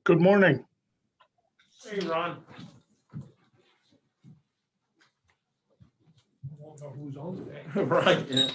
Good morning. Hey, Ron. I won't know who's on today. Right, yeah.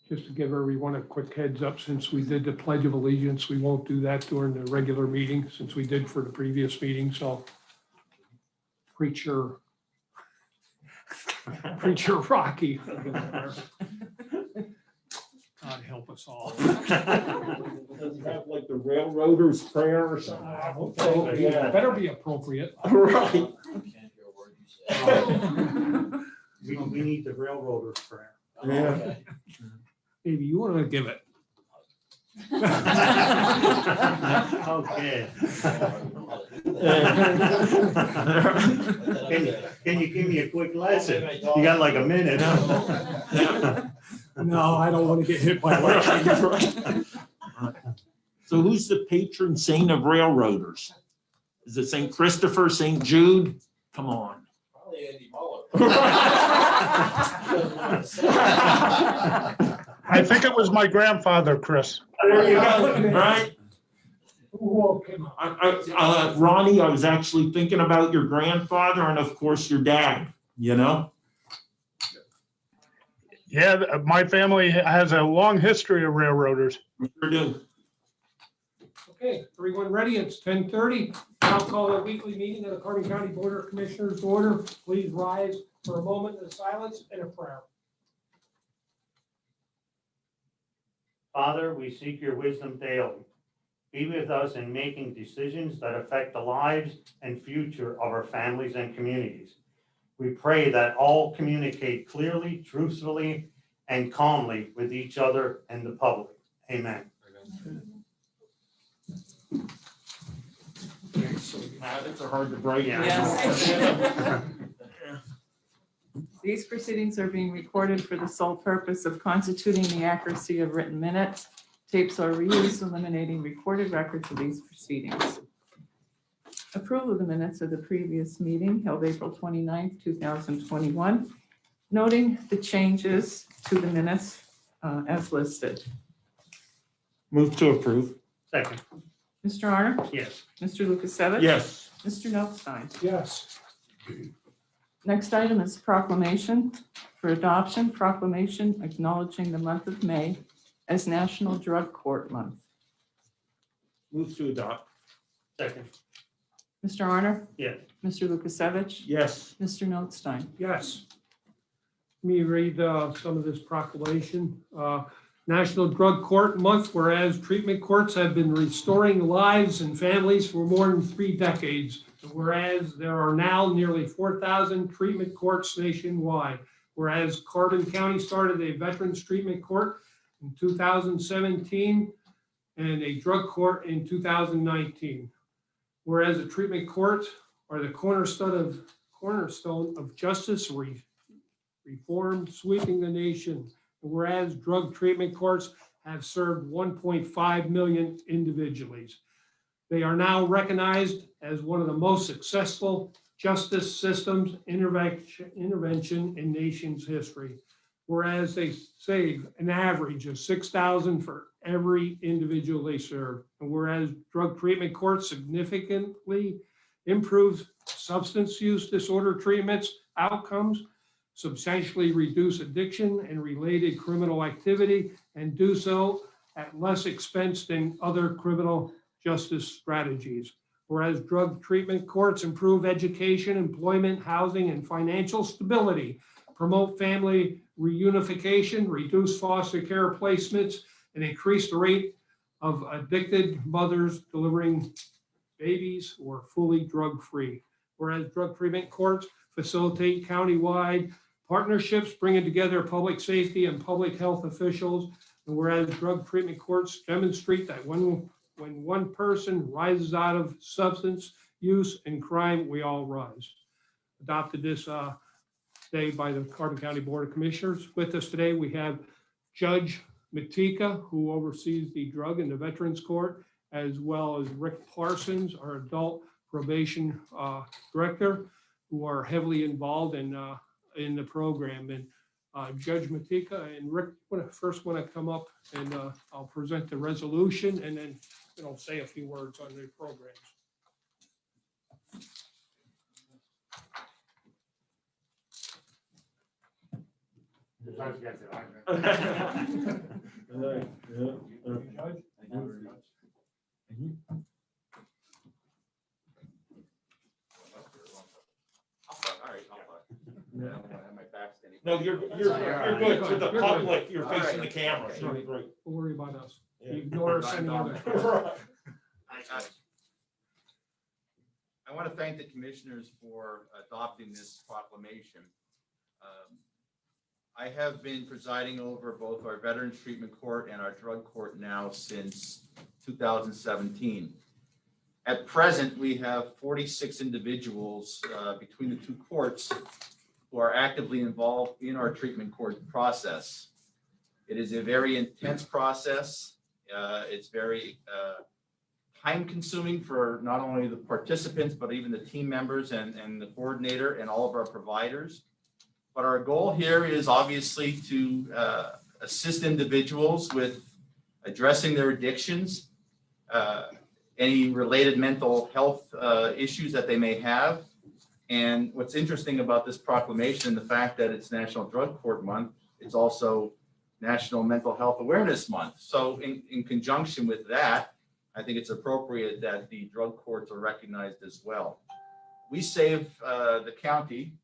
Just to give everyone a quick heads up, since we did the Pledge of Allegiance, we won't do that during the regular meeting, since we did for the previous meeting, so Preacher Rocky. God help us all. Does he have like the railroader's prayer or something? I hope so. Yeah. Better be appropriate. Right. We need the railroader's prayer. Yeah. Maybe you want to give it. Okay. Can you give me a quick lesson? You got like a minute. No, I don't want to get hit by lightning. So who's the patron saint of railroaders? Is it St. Christopher, St. Jude? Come on. Probably Andy Muller. I think it was my grandfather, Chris. There you go, right? Who woke him up? Ronnie, I was actually thinking about your grandfather and of course your dad, you know? Yeah, my family has a long history of railroaders. Sure do. Okay, everyone ready? It's 10:30. I'll call a weekly meeting of the Carbon County Board of Commissioners to order. Please rise for a moment of silence and a prayer. Father, we seek your wisdom daily. Be with us in making decisions that affect the lives and future of our families and communities. We pray that all communicate clearly, truthfully, and calmly with each other and the public. Amen. Habits are hard to break. Yeah. These proceedings are being recorded for the sole purpose of constituting the accuracy of written minutes. Tapes are reused, eliminating recorded records of these proceedings. Approval of the minutes of the previous meeting held April 29th, 2021, noting the changes to the minutes as listed. Move to approve. Second. Mr. Arner? Yes. Mr. Lukasevich? Yes. Mr. Notstein? Yes. Next item is proclamation for adoption, proclamation acknowledging the month of May as National Drug Court Month. Move to adopt. Second. Mr. Arner? Yes. Mr. Lukasevich? Yes. Mr. Notstein? Yes. Let me read some of this proclamation. National Drug Court Month, whereas treatment courts have been restoring lives and families for more than 3 decades. Whereas there are now nearly 4,000 treatment courts nationwide. Whereas Carbon County started a Veterans Treatment Court in 2017 and a drug court in 2019. Whereas the treatment courts are the cornerstone of justice reform sweeping the nation. Whereas drug treatment courts have served 1.5 million individuals. They are now recognized as one of the most successful justice systems intervention in nation's history. Whereas they save an average of $6,000 for every individual they serve. And whereas drug treatment courts significantly improve substance use disorder treatments outcomes, substantially reduce addiction and related criminal activity, and do so at less expense than other criminal justice strategies. Whereas drug treatment courts improve education, employment, housing, and financial stability, promote family reunification, reduce foster care placements, and increase the rate of addicted mothers delivering babies who are fully drug-free. Whereas drug treatment courts facilitate countywide partnerships, bringing together public safety and public health officials. And whereas drug treatment courts demonstrate that when one person rises out of substance use, and crime, we all rise. Adopted this day by the Carbon County Board of Commissioners. With us today, we have Judge Matika, who oversees the Drug and the Veterans Court, as well as Rick Parsons, our Adult Probation Director, who are heavily involved in the program. And Judge Matika and Rick first want to come up, and I'll present the resolution and then say a few words on the programs. No, you're good. To the public, you're facing the camera. So you're great. Don't worry about us. You ignore us anyway. I want to thank the commissioners for adopting this proclamation. I have been presiding over both our Veterans Treatment Court and our Drug Court now since 2017. At present, we have 46 individuals between the two courts who are actively involved in our treatment court process. It is a very intense process. It's very time-consuming for not only the participants, but even the team members and the coordinator and all of our providers. But our goal here is obviously to assist individuals with addressing their addictions, any related mental health issues that they may have. And what's interesting about this proclamation, the fact that it's National Drug Court Month, it's also National Mental Health Awareness Month. So in conjunction with that, I think it's appropriate that the drug courts are recognized as well. We save the county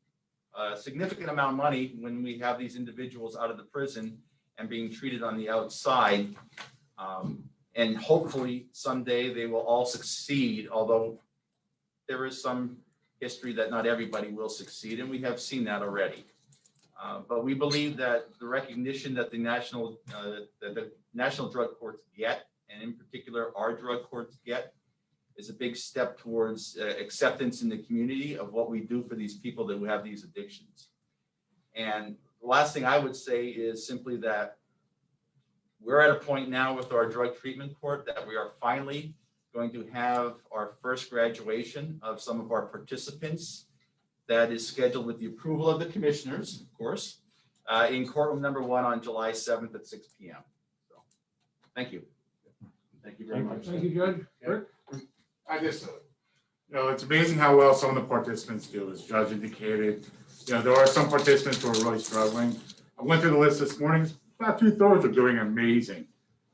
a significant amount of money when we have these individuals out of the prison and being treated on the outside. And hopefully someday they will all succeed, although there is some history that not everybody will succeed, and we have seen that already. But we believe that the recognition that the national drug courts get, and in particular our drug courts get, is a big step towards acceptance in the community of what we do for these people that have these addictions. And the last thing I would say is simply that we're at a point now with our drug treatment court that we are finally going to have our first graduation of some of our participants. That is scheduled with the approval of the commissioners, of course, in courtroom number 1 on July 7th at 6 p.m. So, thank you. Thank you very much. Thank you, Judge. Rick? It's amazing how well some of the participants do, as Judge indicated. There are some participants who are really struggling. I went through the list this morning. About 2/3 are doing amazing.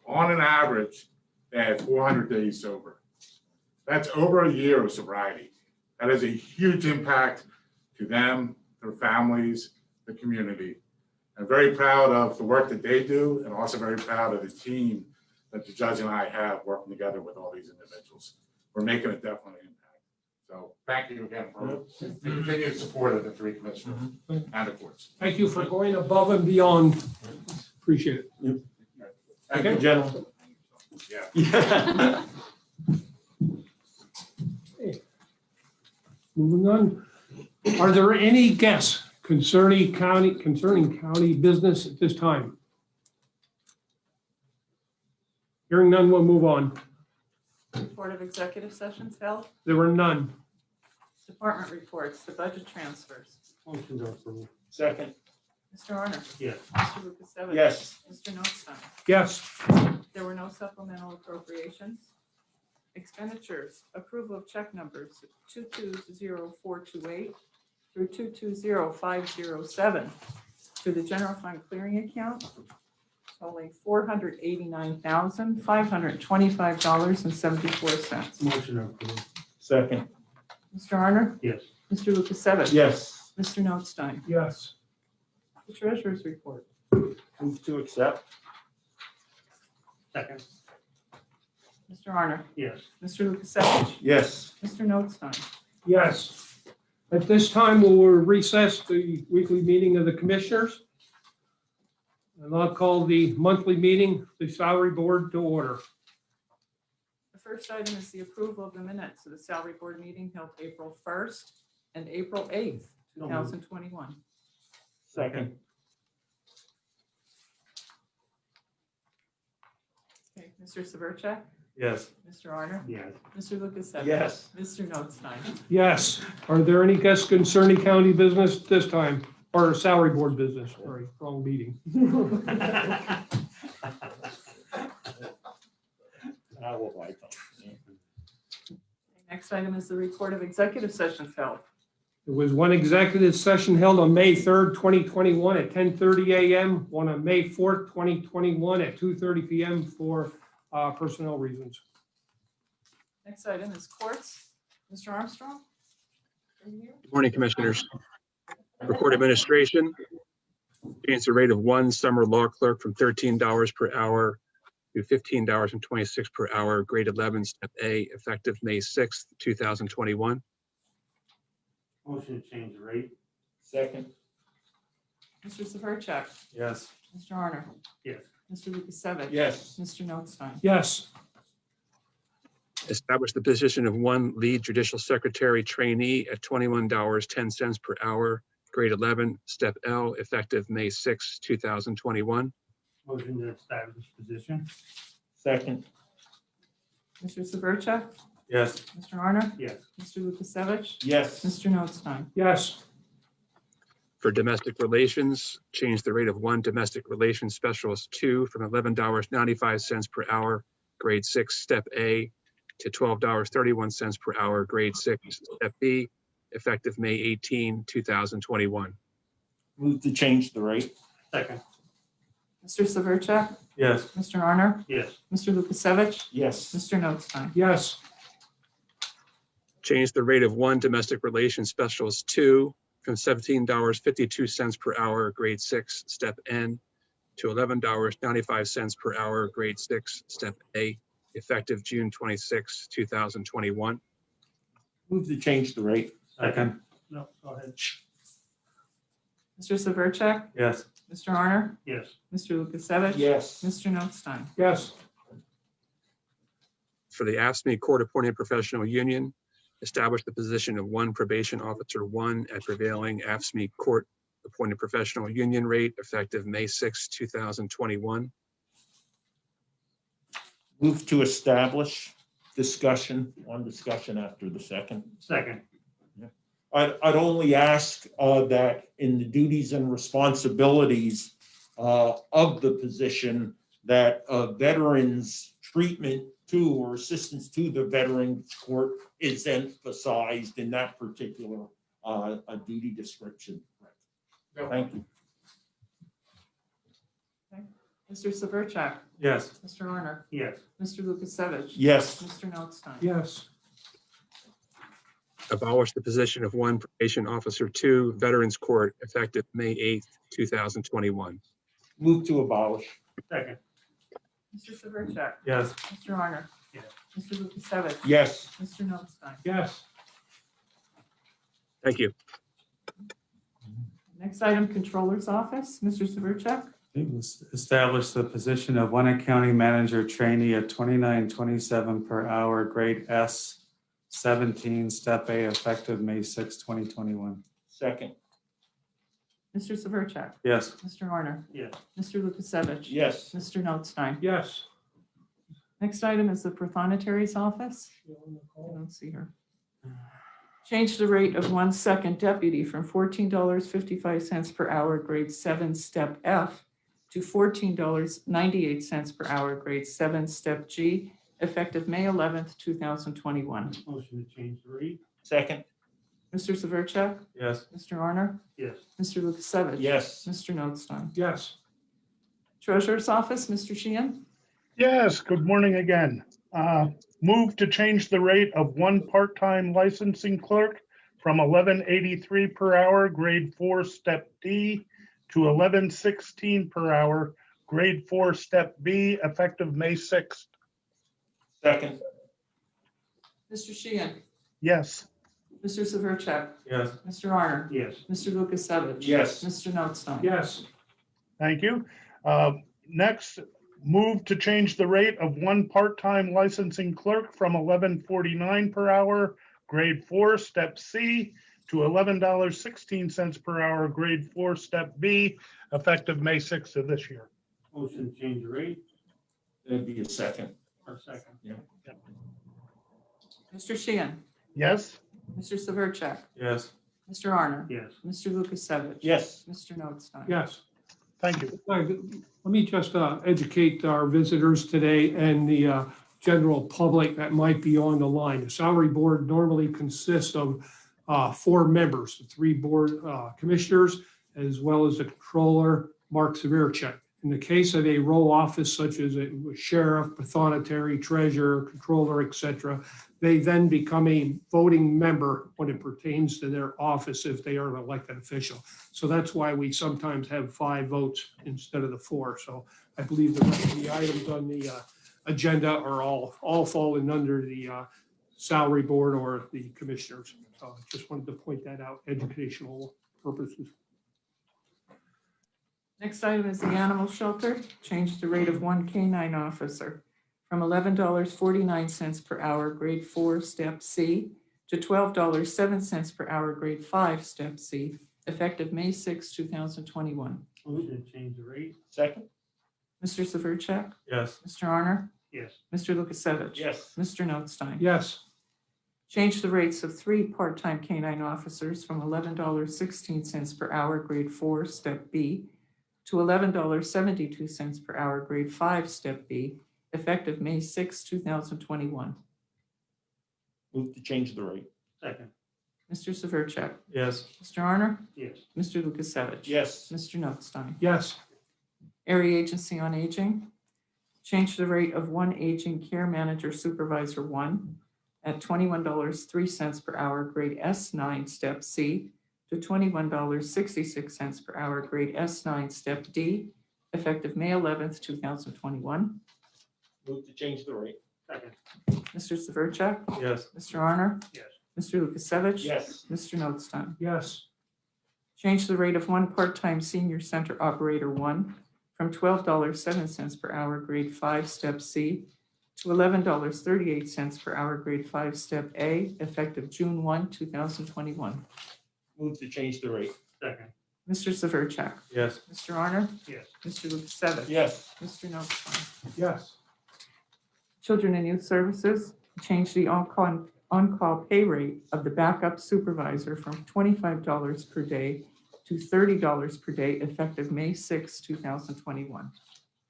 On an average, they had 400 days sober. That's over a year of sobriety. That is a huge impact to them, their families, the community. I'm very proud of the work that they do, and also very proud of the team that the judge and I have working together with all these individuals. We're making a definite impact. So thank you again for the continued support of the 3 commissioners and the courts. Thank you for going above and beyond. Appreciate it. Thank you, gentlemen. Yeah. Moving on. Are there any guests concerning county business at this time? Hearing none, we'll move on. Report of executive sessions held. There were none. Department reports, the budget transfers. Motion to approve. Second. Mr. Arner. Yes. Mr. Lukasevich. Yes. Mr. Notstein. Yes. There were no supplemental appropriations. Expenditures, approval of check numbers 220428 through 220507 to the general fund clearing account, totaling $489,525.74. Motion approved. Second. Mr. Arner. Yes. Mr. Lukasevich. Yes. Mr. Notstein. Yes. The treasurer's report. Move to accept. Second. Mr. Arner. Yes. Mr. Lukasevich. Yes. Mr. Notstein. Yes. At this time, we'll recess the weekly meeting of the commissioners. And I'll call the monthly meeting, the salary board, to order. The first item is the approval of the minutes of the salary board meeting held April 1st and April 8th, 2021. Second. Okay, Mr. Severcek? Yes. Mr. Arner? Yes. Mr. Lukasevich? Yes. Mr. Notstein? Yes. Are there any guests concerning county business this time? Or salary board business? Sorry, wrong meeting. I will write them. Next item is the report of executive sessions held. There was one executive session held on May 3rd, 2021 at 10:30 a.m., one on May 4th, 2021 at 2:30 p.m. for personnel reasons. Next item is courts. Mr. Armstrong? Are you here? Good morning, Commissioners. Record administration, change the rate of one summer law clerk from $13 per hour to $15.26 per hour, grade 11, step A, effective May 6th, 2021. Motion to change the rate. Second. Mr. Severcek? Yes. Mr. Arner? Yes. Mr. Lukasevich? Yes. Mr. Notstein? Yes. Establish the position of one lead judicial secretary trainee at $21.10 per hour, grade 11, step L, effective May 6th, 2021. Motion to establish position. Second. Mr. Severcek? Yes. Mr. Arner? Yes. Mr. Lukasevich? Yes. Mr. Notstein? Yes. For domestic relations, change the rate of one domestic relations specialist 2 from $11.95 per hour, grade 6, step A, to $12.31 per hour, grade 6, step B, effective May 18, 2021. Move to change the rate. Second. Mr. Severcek? Yes. Mr. Arner? Yes. Mr. Lukasevich? Yes. Mr. Notstein? Yes. Change the rate of one domestic relations specialist 2 from $17.52 per hour, grade 6, step N, to $11.95 per hour, grade 6, step A, effective June 26, 2021. Move to change the rate. Second. No, go ahead. Mr. Severcek? Yes. Mr. Arner? Yes. Mr. Lukasevich? Yes. Mr. Notstein? Yes. For the AFSCME Court Appointed Professional Union, establish the position of one probation officer 1 at prevailing AFSCME Court Appointed Professional Union rate effective May 6, 2021. Move to establish discussion after the second. Second. I'd only ask that in the duties and responsibilities of the position, that veterans' treatment to or assistance to the Veterans Court is emphasized in that particular duty description. Thank you. Mr. Severcek? Yes. Mr. Arner? Yes. Mr. Lukasevich? Yes. Mr. Notstein? Yes. Abolish the position of one probation officer 2, Veterans Court, effective May 8, 2021. Move to abolish. Second. Mr. Severcek? Yes. Mr. Arner? Yes. Mr. Lukasevich? Yes. Mr. Notstein? Yes. Thank you. Next item, Controller's Office. Mr. Severcek? Establish the position of one accounting manager trainee at $29.27 per hour, grade S, 17, step A, effective May 6, 2021. Second. Mr. Severcek? Yes. Mr. Arner? Yes. Mr. Lukasevich? Yes. Mr. Notstein? Yes. Next item is the Prothonotari's Office. I don't see her. Change the rate of one second deputy from $14.55 per hour, grade 7, step F, to $14.98 per hour, grade 7, step G, effective May 11th, 2021. Motion to change the rate. Second. Mr. Severcek? Yes. Mr. Arner? Yes. Mr. Lukasevich? Yes. Mr. Notstein? Yes. Treasurer's Office, Mr. Sheehan? Yes, good morning again. Move to change the rate of one part-time licensing clerk from $11.83 per hour, grade 4, step D, to $11.16 per hour, grade 4, step B, effective May 6th. Second. Mr. Sheehan? Yes. Mr. Severcek? Yes. Mr. Arner? Yes. Mr. Lukasevich? Yes. Mr. Notstein? Yes. Thank you. Next, Move to change the rate of one part-time licensing clerk from $11.49 per hour, grade 4, step C, to $11.16 per hour, grade 4, step B, effective May 6th of this year. Motion to change the rate. That'd be a second. Or second. Mr. Sheehan? Yes? Mr. Severcek? Yes. Mr. Arner? Yes. Mr. Lukasevich? Yes. Mr. Notstein? Yes. Thank you. Let me just educate our visitors today and the general public that might be on the line. The salary board normally consists of 4 members, the 3 board commissioners, as well as the controller, Mark Severcek. In the case of a row office such as a sheriff, pathonetary, treasurer, controller, etc., they then become a voting member when it pertains to their office if they are an elected official. So that's why we sometimes have 5 votes instead of the 4. So I believe the rest of the items on the agenda are all falling under the salary board or the commissioners. So I just wanted to point that out, educational purposes. Next item is the animal shelter. Change the rate of one canine officer from $11.49 per hour, grade 4, step C, to $12.07 per hour, grade 5, step C, effective May 6, 2021. Motion to change the rate. Second? Mr. Severcek? Yes. Mr. Arner? Yes. Mr. Lukasevich? Yes. Mr. Notstein? Yes. Change the rates of 3 part-time canine officers from $11.16 per hour, grade 4, step B, to $11.72 per hour, grade 5, step B, effective May 6, 2021. Move to change the rate. Second. Mr. Severcek? Yes. Mr. Arner? Yes. Mr. Lukasevich? Yes. Mr. Notstein? Yes. Area Agency on Aging. Change the rate of one aging care manager supervisor 1 at $21.03 per hour, grade S9, step C, to $21.66 per hour, grade S9, step D, effective May 11th, 2021. Move to change the rate. Second. Mr. Severcek? Yes. Mr. Arner? Yes. Mr. Lukasevich? Yes. Mr. Notstein? Yes. Change the rate of one part-time senior center operator 1 from $12.07 per hour, grade 5, step C, to $11.38 per hour, grade 5, step A, effective June 1, 2021. Move to change the rate. Second. Mr. Severcek? Yes. Mr. Arner? Yes. Mr. Lukasevich? Yes. Mr. Notstein? Yes. Children and Youth Services, change the on-call pay rate of the backup supervisor from $25 per day to $30 per day, effective May 6, 2021.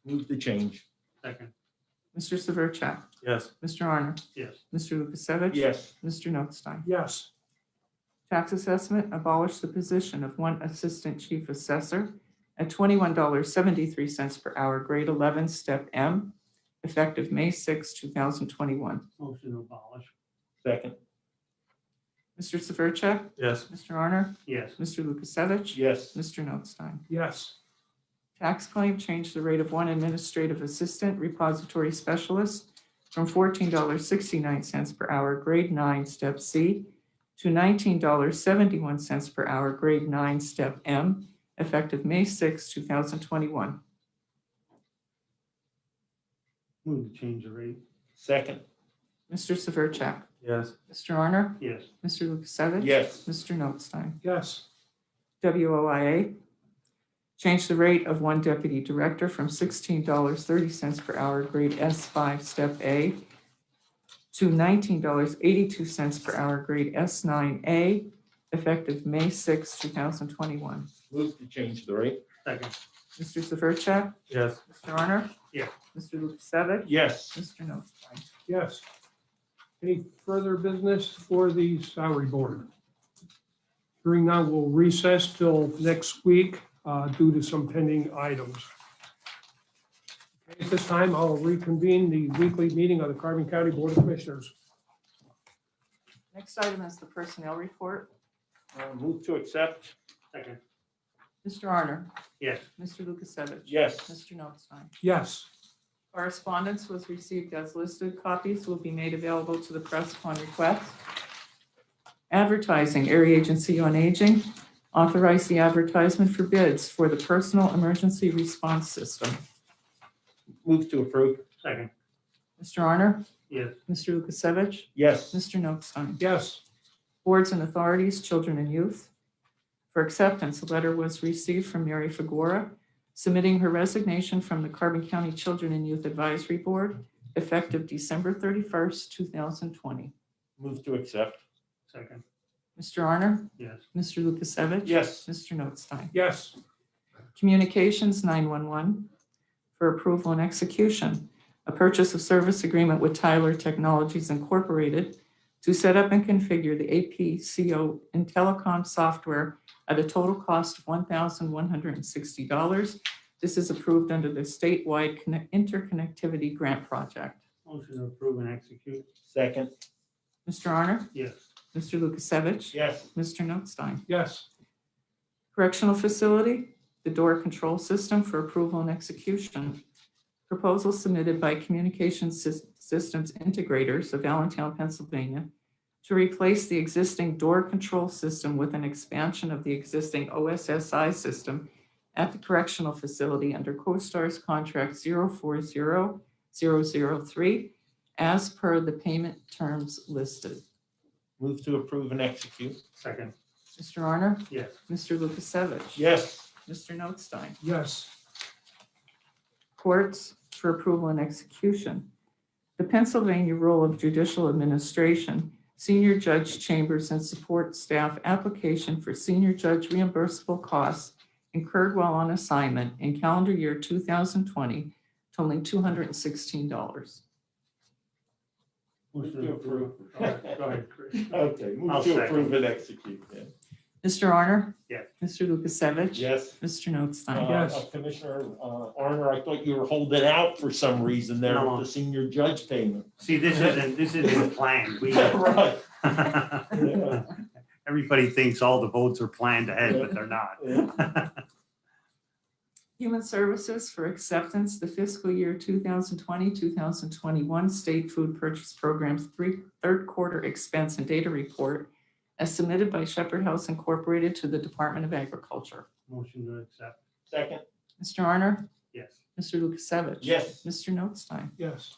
Move to change. Second. Mr. Severcek? Yes. Mr. Arner? Yes. Mr. Lukasevich? Yes. Mr. Notstein? Yes. Tax assessment, abolish the position of one assistant chief assessor at $21.73 per hour, grade 11, step M, effective May 6, 2021. Motion to abolish. Second? Mr. Severcek? Yes. Mr. Arner? Yes. Mr. Lukasevich? Yes. Mr. Notstein? Yes. Tax claim, change the rate of one administrative assistant repository specialist from $14.69 per hour, grade 9, step C, to $19.71 per hour, grade 9, step M, effective May 6, 2021. Move to change the rate. Second? Mr. Severcek? Yes. Mr. Arner? Yes. Mr. Lukasevich? Yes. Mr. Notstein? Yes. WOIA, change the rate of one deputy director from $16.30 per hour, grade S5, step A, to $19.82 per hour, grade S9A, effective May 6, 2021. Move to change the rate. Second. Mr. Severcek? Yes. Mr. Arner? Yes. Mr. Lukasevich? Yes. Mr. Notstein? Yes. Any further business for the salary board? Hearing none, we'll recess till next week due to some pending items. At this time, I'll reconvene the weekly meeting of the Carbon County Board of Commissioners. Next item is the personnel report. Move to accept. Second. Mr. Arner? Yes. Mr. Lukasevich? Yes. Mr. Notstein? Yes. Correspondence was received as listed. Copies will be made available to the press upon request. Advertising, Area Agency on Aging, authorize the advertisement for bids for the personal emergency response system. Move to approve. Second. Mr. Honor? Yes. Mr. Lukasevich? Yes. Mr. Notstein? yes, Boards and authorities, children and youth. For acceptance, a letter was received from Mary Fagora, submitting her resignation from the Carbon County Children and Youth Advisory Board, effective December 31st, 2020. Move to accept. Second. Mr. Honor? Yes. Mr. Lukasevich? Yes. Mr. Notstein? yes, Communications 911 for approval and execution. A purchase of service agreement with Tyler Technologies Incorporated to set up and configure the APCO in telecom software at a total cost of $1,160. This is approved under the statewide interconnectivity grant project. Motion to approve and execute. Second. Mr. Honor? Yes. Mr. Lukasevich? Yes. Mr. Notstein? yes, Correctional facility, the door control system for approval and execution. Proposal submitted by Communications Systems Integrators of Allentown, Pennsylvania, to replace the existing door control system with an expansion of the existing OSSI system at the correctional facility under CoStar's contract 040003 as per the payment terms listed. Move to approve and execute. Second. Mr. Honor? Yes. Mr. Lukasevich? Yes. Mr. Notstein? yes, Courts for approval and execution. The Pennsylvania Rule of Judicial Administration, Senior Judge Chambers and Support Staff application for senior judge reimbursable costs incurred while on assignment in calendar year 2020, totaling $216. Move to approve. Go ahead, Chris. Okay, I'll move to second. approve and execute then. Mr. Arner? Yes. Mr. Lukasevich? Yes. Mr. Notstein? Yes. Commissioner Arner, I thought you were holding out for some reason there No. with the senior judge payment. See, this isn't planned. We, Right. Yeah. everybody thinks all the votes are planned ahead, but they're not. Yeah. Human Services for acceptance, the fiscal year 2020-2021 State Food Purchase Program's third quarter expense and data report as submitted by Shepherd House Incorporated to the Department of Agriculture. Motion to accept. Second. Mr. Arner? Yes. Mr. Lukasevich? Yes. Mr. Notstein? yes,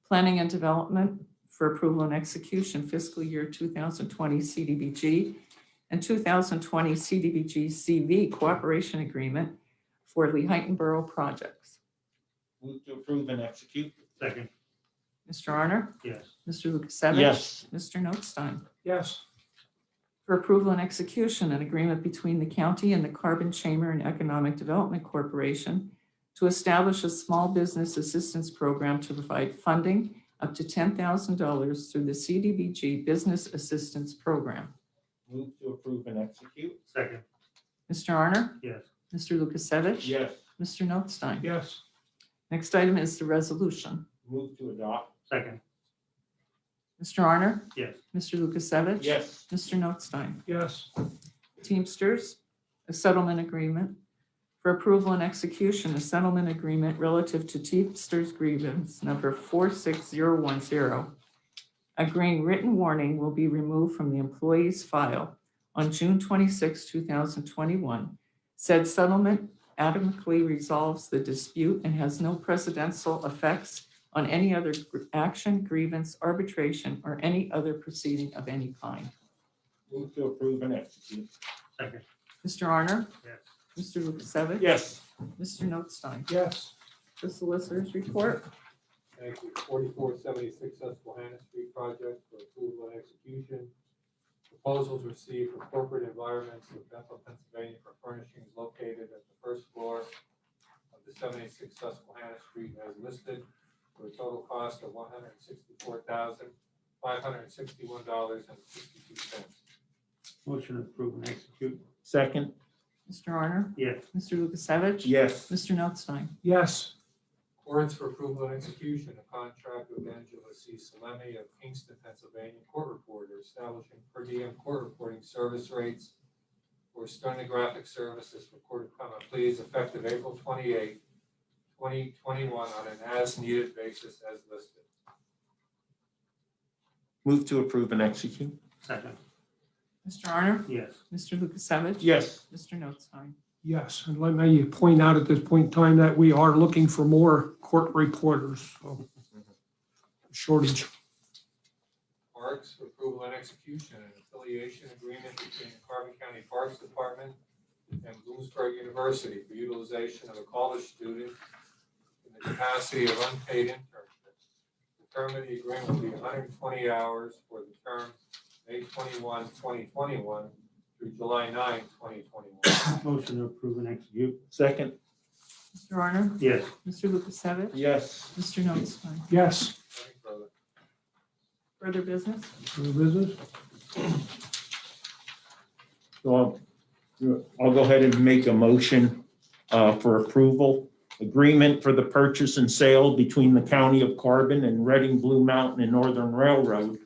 Planning and Development for approval and execution fiscal year 2020 CDBG and 2020 CDBG CV cooperation agreement for Lehighton Borough projects. Move to approve and execute. Second. Mr. Arner? Yes. Mr. Lukasevich? Yes. Mr. Notstein? yes, For approval and execution, an agreement between the county and the Carbon Chamber and Economic Development Corporation to establish a small business assistance program to provide funding up to $10,000 through the CDBG Business Assistance Program. Move to approve and execute. Second. Mr. Arner? Yes. Mr. Lukasevich? Yes. Mr. Notstein? yes, Next item is the resolution. Move to adopt. Second. Mr. Arner? Yes. Mr. Lukasevich? Yes. Mr. Notstein? yes, Teamsters, a settlement agreement. For approval and execution, a settlement agreement relative to Teamsters grievance number 46010. Agreeing written warning will be removed from the employee's file on June 26, 2021. Said settlement adequately resolves the dispute and has no precedential effects on any other action, grievance, arbitration, or any other proceeding of any kind. Move to approve and execute. Second. Mr. Arner? Yes. Mr. Lukasevich? Yes. Mr. Notstein? yes, The solicitor's report. Thank you. 4476 Susquehanna Street project for approval and execution. Proposals received from Corporate Environments of Bethel, Pennsylvania for furnishings located at the first floor of the 786 Susquehanna Street as listed for a total cost of $164,561.62. Motion to approve and execute. Second. Mr. Arner? Yes. Mr. Lukasevich? Yes. Mr. Notstein? yes, Warrants for approval and execution, a contract with Angela C. Salemi of Kingston, Pennsylvania, court reporter, establishing per diem court reporting service rates for stenographic services for court of common pleas effective April 28, 2021 on an as-needed basis as listed. Move to approve and execute. Second. Mr. Arner? Yes. Mr. Lukasevich? Yes. Mr. Notstein? yes. And let me point out at this point in time that we are looking for more court reporters. So, shortage. Parks, approval and execution, an affiliation agreement between the Carbon County Parks Department and Bloomsburg University for utilization of a college student in the capacity of unpaid internship. The term of the agreement will be 120 hours for the term May 21, 2021 through July 9, 2021. Motion to approve and execute. Second, Mr. Arner? Yes. Mr. Lukasevich? yes. Mr. Notstein? Yes. Nothing further. Further business? Further business? So I'll go ahead and make a motion for approval. Agreement for the purchase and sale between the County of Carbon and Reading Blue Mountain and Northern Railroad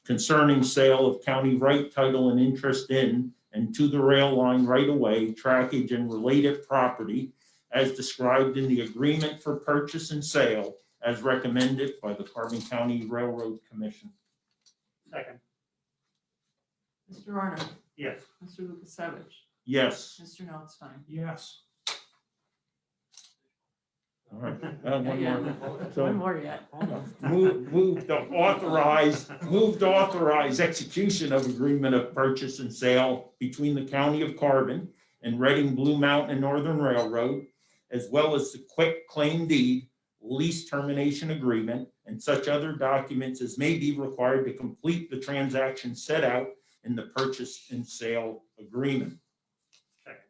concerning sale of county right, title, and interest in and to the rail line right-of-way, trackage, and related property as described in the agreement for purchase and sale as recommended by the Carbon County Railroad Commission. Second. Mr. Arner? Yes. Mr. Lukasevich? Yes. Mr. Notstein? Yes. All right. One Yeah, more. one more yet. Move to authorize execution of agreement of purchase and sale between the County of Carbon and Reading Blue Mountain and Northern Railroad, as well as the quick claim deed, lease termination agreement, and such other documents as may be required to complete the transaction set out in the purchase and sale agreement. Second.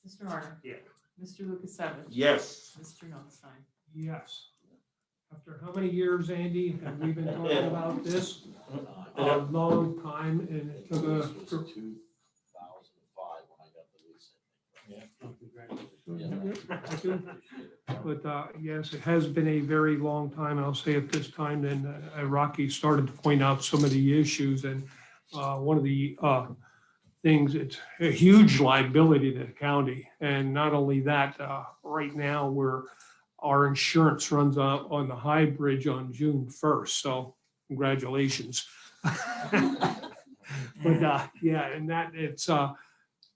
Mr. Arner? Yes. Mr. Lukasevich? Yes. Mr. Notstein? Yes. After how many years, Andy, have we been talking about this? A long time, and it took a. 2005 when I got the lease. But yes, it has been a very long time. I'll say at this time, then Rocky started to point out some of the issues, and one of the things, it's a huge liability to the county. And not only that, right now our insurance runs on the High Bridge on June 1st. So congratulations. But yeah, and that it's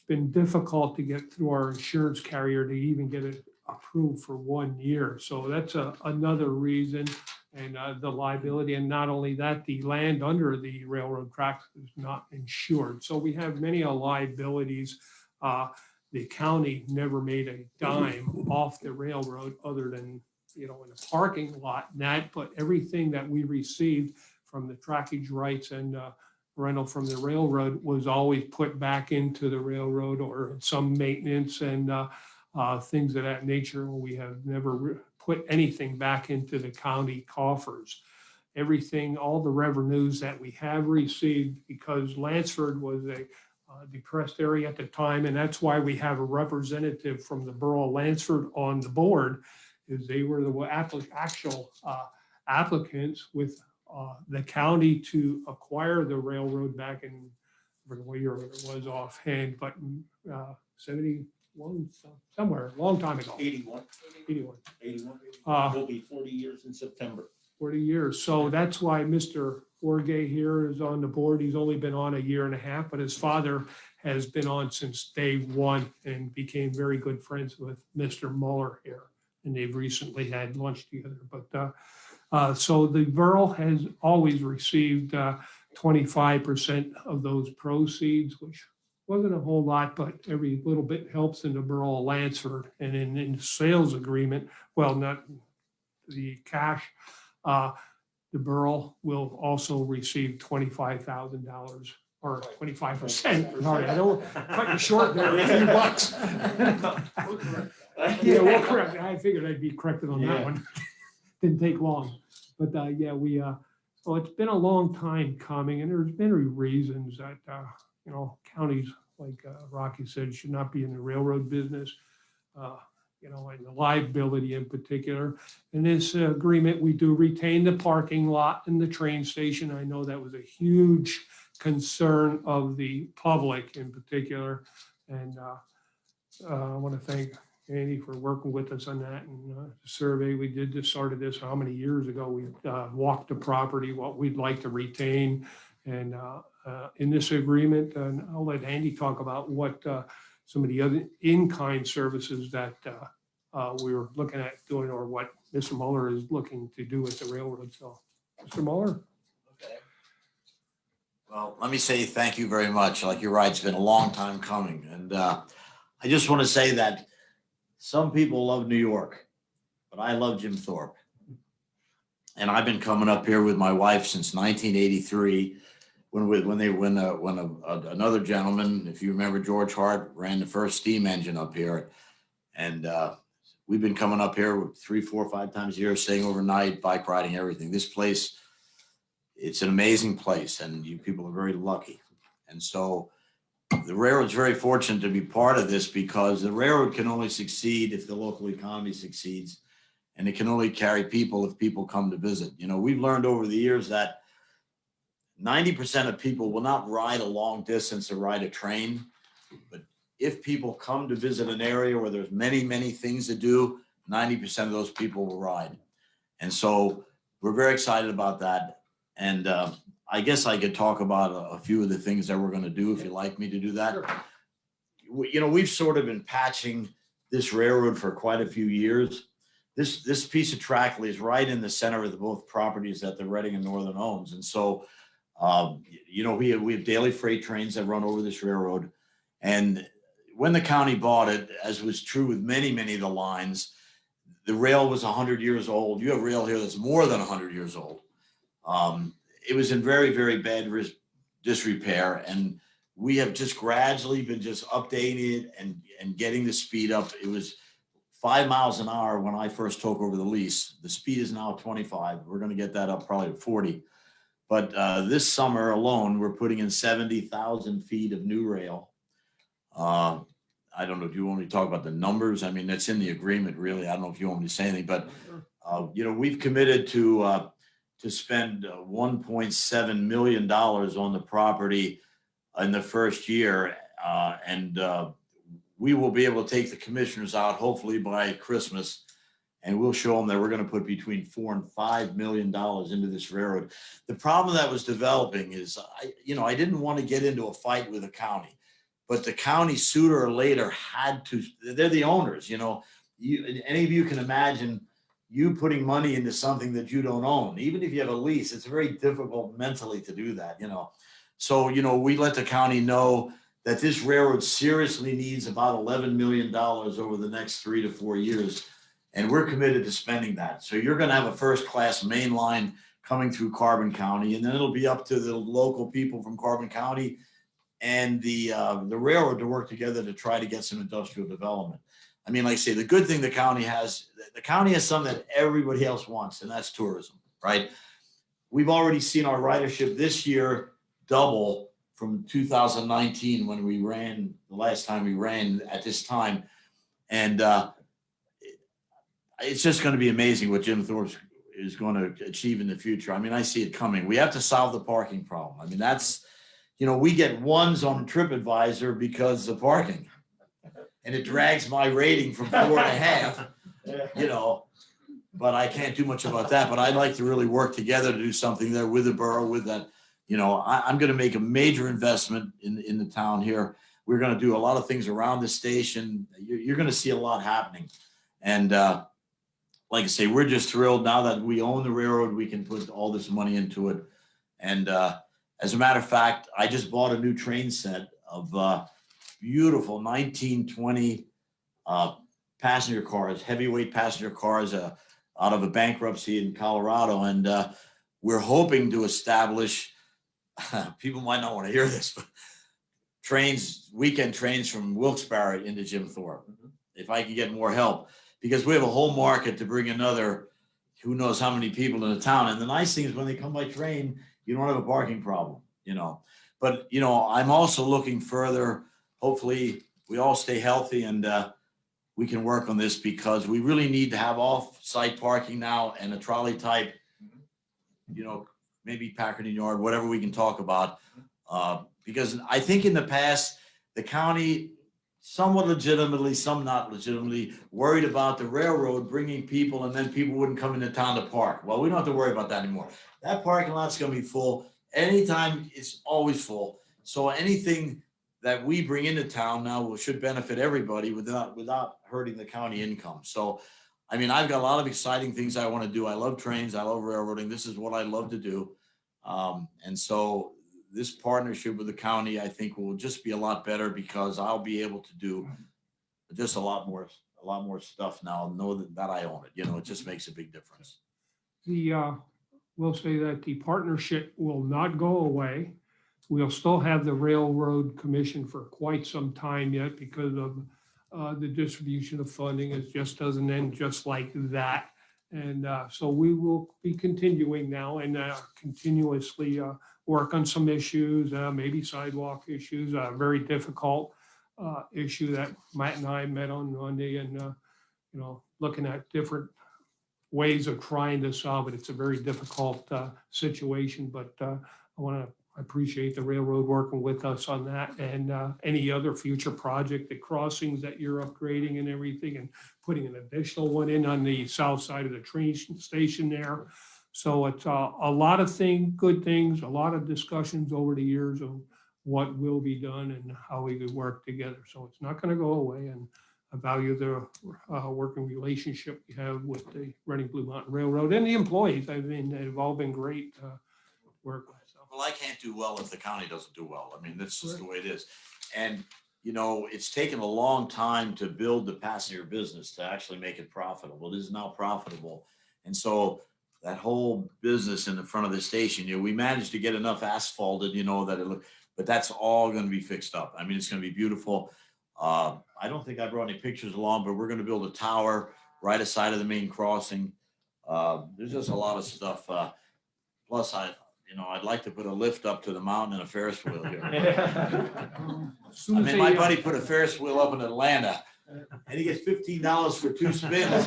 been difficult to get through our insurance carrier to even get it approved for 1 year. So that's another reason, and the liability. And not only that, the land under the railroad tracks is not insured. So we have many liabilities. The county never made a dime off the railroad other than, in the parking lot and that, but everything that we received from the trackage rights and rental from the railroad was always put back into the railroad or some maintenance and things of that nature. We have never put anything back into the county coffers. Everything, all the revenues that we have received, because Lansford was a depressed area at the time, and that's why we have a representative from the borough of Lansford on the board, is they were the actual applicants with the county to acquire the railroad back in, I forget what year it was offhand, but 71, somewhere, a long time ago. 81. 81. Will be 40 years in September. 40 years. So that's why Mr. Orgay here is on the board. He's only been on 1.5 years, but his father has been on since day one and became very good friends with Mr. Mueller here. And they've recently had lunch together. But so the borough has always received 25% of those proceeds, which wasn't a whole lot, but every little bit helps in the borough of Lansford. And in the sales agreement, well, not the cash, the borough will also receive $25,000 or 25%. Sorry, I don't cut you short there, a few bucks. Yeah, well, correct. I figured I'd be corrected on that one. Didn't take long. But yeah, well, it's been a long time coming, and there's many reasons that, counties, like Rocky said, should not be in the railroad business, and the liability in particular. In this agreement, we do retain the parking lot and the train station. I know that was a huge concern of the public in particular. And I want to thank Andy for working with us on that. And the survey we did, just started this how many years ago. We walked the property, what we'd like to retain. And in this agreement, and I'll let Andy talk about what some of the other in-kind services that we were looking at doing, or what Mr. Mueller is looking to do with the railroad. So, Mr. Mueller? Okay. Well, let me say thank you very much. Like you're right, it's been a long time coming. And I just want to say that some people love New York, but I love Jim Thorpe. And I've been coming up here with my wife since 1983 when another gentleman, if you remember, George Hart, ran the first steam engine up here. And we've been coming up here 3, 4, 5 times a year, staying overnight, bike riding, everything. This place, it's an amazing place, and you people are very lucky. And so the railroad's very fortunate to be part of this, because the railroad can only succeed if the local economy succeeds, and it can only carry people if people come to visit. You know, we've learned over the years that 90% of people will not ride a long distance or ride a train, but if people come to visit an area where there's many, many things to do, 90% of those people will ride. And so we're very excited about that. And I guess I could talk about a few of the things that we're going to do, if you'd like me to do that. Sure. You know, we've sort of been patching this railroad for quite a few years. This piece of track lays right in the center of the both properties that the Reading and Northern owns. And so, you know, we have daily freight trains that run over this railroad. And when the county bought it, as was true with many, many of the lines, the rail was 100 years old. You have rail here that's more than 100 years old. It was in very, very bad disrepair. And we have just gradually been just updating it and getting the speed up. It was 5 miles an hour when I first took over the lease. The speed is now 25. We're going to get that up probably to 40. But this summer alone, we're putting in 70,000 feet of new rail. I don't know if you want me to talk about the numbers. I mean, that's in the agreement, really. I don't know if you want me to say anything, but you know, we've committed to spend $1.7 million on the property in the first year, and we will be able to take the commissioners out hopefully by Christmas, and we'll show them that we're going to put between $4 and $5 million into this railroad. The problem that was developing is, I didn't want to get into a fight with the county, but the county sooner or later had to. They're the owners. You know, any of you can imagine you putting money into something that you don't own. Even if you have a lease, it's very difficult mentally to do that. You know, so we let the county know that this railroad seriously needs about $11 million over the next 3 to 4 years. And we're committed to spending that. So you're going to have a first-class main line coming through Carbon County, and then it'll be up to the local people from Carbon County and the railroad to work together to try to get some industrial development. I mean, like I say, the good thing the county has something that everybody else wants, and that's tourism, right? We've already seen our ridership this year double from 2019 when we ran, the last time we ran at this time. And it's just going to be amazing what Jim Thorpe is going to achieve in the future. I mean, I see it coming. We have to solve the parking problem. I mean, that's, we get ones on TripAdvisor because of parking. And it drags my rating from 4.5, but I can't do much about that. But I'd like to really work together to do something there with the borough, with that. I'm going to make a major investment in the town here. We're going to do a lot of things around the station. You're going to see a lot happening. And like I say, we're just thrilled now that we own the railroad, we can put all this money into it. And as a matter of fact, I just bought a new train set of beautiful 1920 passenger cars, heavyweight passenger cars out of a bankruptcy in Colorado. And we're hoping to establish, people might not want to hear this, but weekend trains from Wilkes-Barre into Jim Thorpe, if I can get more help, because we have a whole market to bring another, who knows how many people in the town. And the nice thing is when they come by train, you don't have a parking problem, But, I'm also looking further. Hopefully we all stay healthy and we can work on this, because we really need to have off-site parking now and a trolley type, maybe Packard Yard, whatever we can talk about. Because I think in the past, the county, somewhat legitimately, some not legitimately, worried about the railroad bringing people, and then people wouldn't come into town to park. Well, we don't have to worry about that anymore. That parking lot's going to be full. Anytime, it's always full. So anything that we bring into town now should benefit everybody without hurting the county income. So, I mean, I've got a lot of exciting things I want to do. I love trains. I love railroading. This is what I love to do. And so this partnership with the county, I think, will just be a lot better because I'll be able to do just a lot more stuff now. Know that I own it. You know, it just makes a big difference. We'll say that the partnership will not go away. We'll still have the Railroad Commission for quite some time yet because of the distribution of funding. It just doesn't end just like that. And so we will be continuing now and continuously work on some issues, maybe sidewalk issues, a very difficult issue that Matt and I met on Monday and, you know, looking at different ways of trying to solve it. It's a very difficult situation, but I want to appreciate the railroad working with us on that and any other future project, the crossings that you're upgrading and everything, and putting an additional one in on the south side of the train station there. So it's a lot of good things, a lot of discussions over the years of what will be done and how we could work together. So it's not going to go away, and I value the working relationship we have with the Reading Blue Mountain Railroad and the employees. I mean, they've all been great work with. Well, I can't do well if the county doesn't do well. I mean, that's just the way it is. And, you know, it's taken a long time to build the passenger business to actually make it profitable. It is now profitable. And so that whole business in the front of the station, you know, we managed to get enough asphalted, you know, that it looked, but that's all going to be fixed up. I mean, it's going to be beautiful. I don't think I brought any pictures along, but we're going to build a tower right aside of the main crossing. There's just a lot of stuff. Plus, I'd like to put a lift up to the mountain and a Ferris wheel here. I mean, my buddy put a Ferris wheel up in Atlanta, and he gets $15 for 2 spins,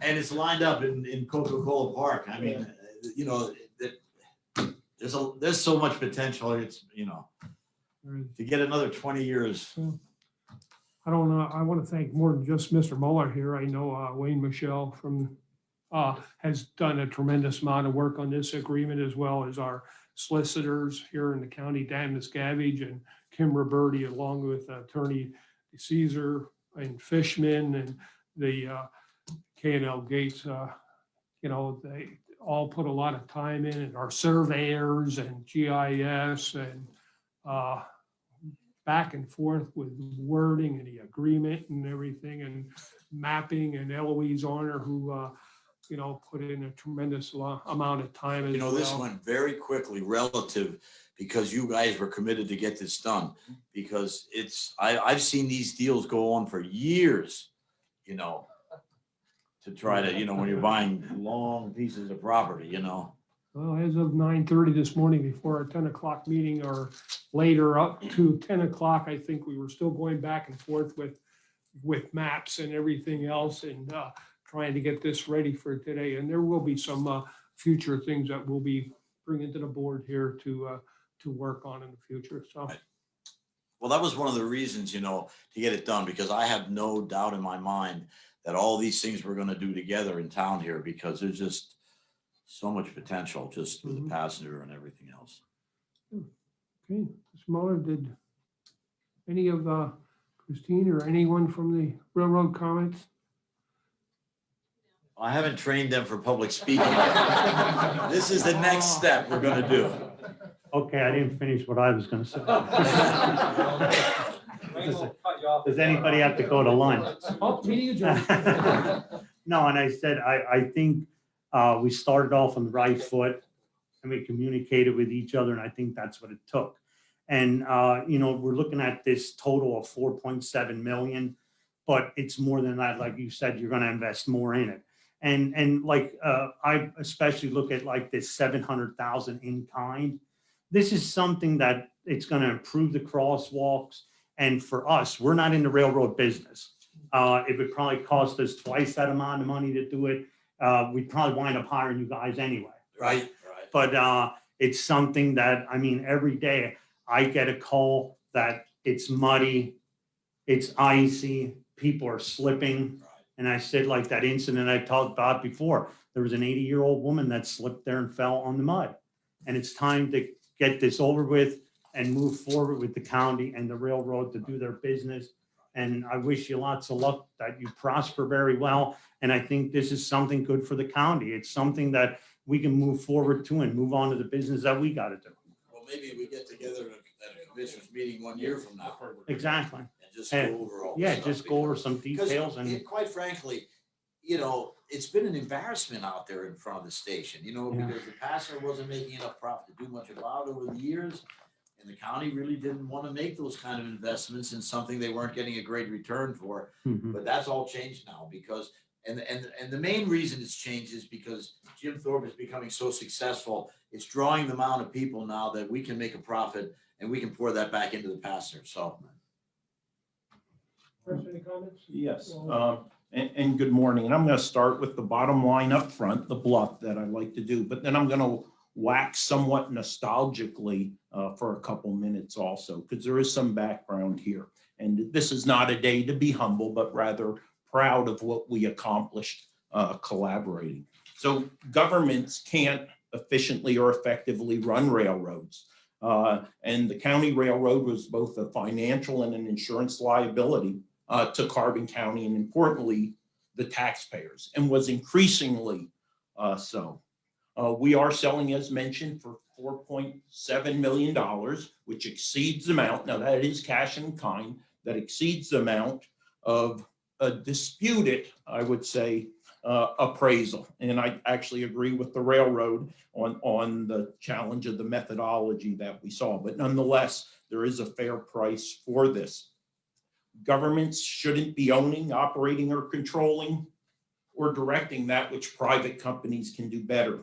and it's lined up in Coca-Cola Park. I mean, you know, there's so much potential. It's, you know, to get another 20 years. I don't know. I want to thank more than just Mr. Muller here. I know Wayne Michelle has done a tremendous amount of work on this agreement, as well as our solicitors here in the county, Dan Miscavige and Kim Roberti, along with Attorney Caesar and Fishman and the K&L Gates. You know, they all put a lot of time in, and our surveyors and GIS and back and forth with wording and the agreement and everything, and mapping, and Eloise Arner, who you know, put in a tremendous amount of time as well. You know, this went very quickly relative because you guys were committed to get this done, because I've seen these deals go on for years, you know, to try to, you know, when you're buying long pieces of property, you know. Well, as of 9:30 this morning, before our 10 o'clock meeting, or later up to 10 o'clock, I think we were still going back and forth with maps and everything else, and trying to get this ready for today. And there will be some future things that we'll be bringing to the board here to work on in the future. So, well, that was one of the reasons, you know, to get it done, because I have no doubt in my mind that all these things we're going to do together in town here, because there's just so much potential just with the passenger and everything else. Okay, Mr. Muller, did any of Christine or anyone from the railroad comments? I haven't trained them for public speaking. This is the next step we're going to do. Okay, I didn't finish what I was going to say. Does anybody have to go to lunch? Oh, meeting adjourned. No, and I said, I think we started off on the right foot, and we communicated with each other, and I think that's what it took. And, you know, we're looking at this total of 4.7 million, but it's more than that. Like you said, you're going to invest more in it. And like, I especially look at like this 700,000 in kind. This is something that it's going to improve the crosswalks. And for us, we're not in the railroad business. It would probably cost us twice that amount of money to do it. We'd probably wind up hiring you guys anyway. Right. But it's something that, I mean, every day I get a call that it's muddy, it's icy, people are slipping. And I said, like that incident I talked about before, there was an 80-year-old woman that slipped there and fell on the mud. And it's time to get this over with. and move forward with the county and the railroad to do their business. And I wish you lots of luck, that you prosper very well. And I think this is something good for the county. It's something that we can move forward to and move on to the business that we got to do. Well, maybe we get together at a commissioners meeting 1 year from now. Exactly. And just go over all. Yeah, this just stuff, go over because- some details and. Quite frankly, you know, it's been an embarrassment out there in front of the station, you know, Yeah. because the passenger wasn't making enough profit to do much about over the years. And the county really didn't want to make those kind of investments in something they weren't getting a great return for. Mhm. But that's all changed now because, and the main reason it's changed is because Jim Thorpe is becoming so successful. It's drawing the amount of people now that we can make a profit and we can pour that back into the passenger. So. Chris, any comments? Yes, and good morning. And I'm going to start with the bottom line up front, the bluff that I like to do, but then I'm going to wax somewhat nostalgically for a couple minutes also, because there is some background here. And this is not a day to be humble, but rather proud of what we accomplished collaborating. So governments can't efficiently or effectively run railroads. And the county railroad was both a financial and an insurance liability to Carbon County, and importantly, the taxpayers, and was increasingly so. We are selling, as mentioned, for $4.7 million, which exceeds the amount. Now that is cash in kind, that exceeds the amount of a disputed, I would say, appraisal. And I actually agree with the railroad on the challenge of the methodology that we saw. But nonetheless, there is a fair price for this. Governments shouldn't be owning, operating, or controlling or directing that which private companies can do better.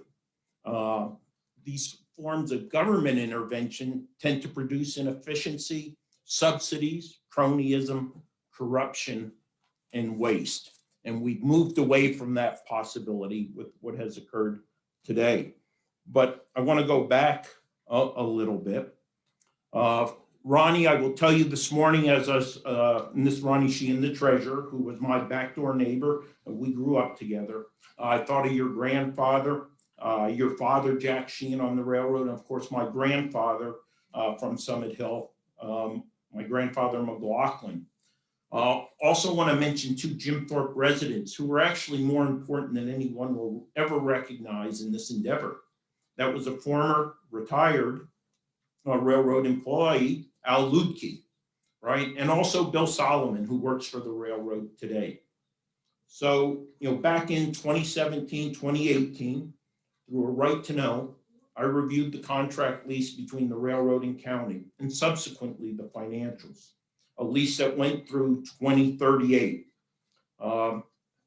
These forms of government intervention tend to produce inefficiency, subsidies, cronyism, corruption, and waste. And we've moved away from that possibility with what has occurred today. But I want to go back a little bit. Ronnie, I will tell you this morning, as us, Miss Ronnie Sheehan, the treasurer, who was my backdoor neighbor, we grew up together. I thought of your grandfather, your father, Jack Sheehan, on the railroad, and of course, my grandfather from Summit Hill, my grandfather, McLaughlin. Also want to mention two Jim Thorpe residents who were actually more important than anyone will ever recognize in this endeavor. That was a former retired railroad employee, Al Ludke, right? And also Bill Solomon, who works for the railroad today. So, you know, back in 2017, 2018, through a right to know, I reviewed the contract lease between the railroad and county, and subsequently the financials, a lease that went through 2038.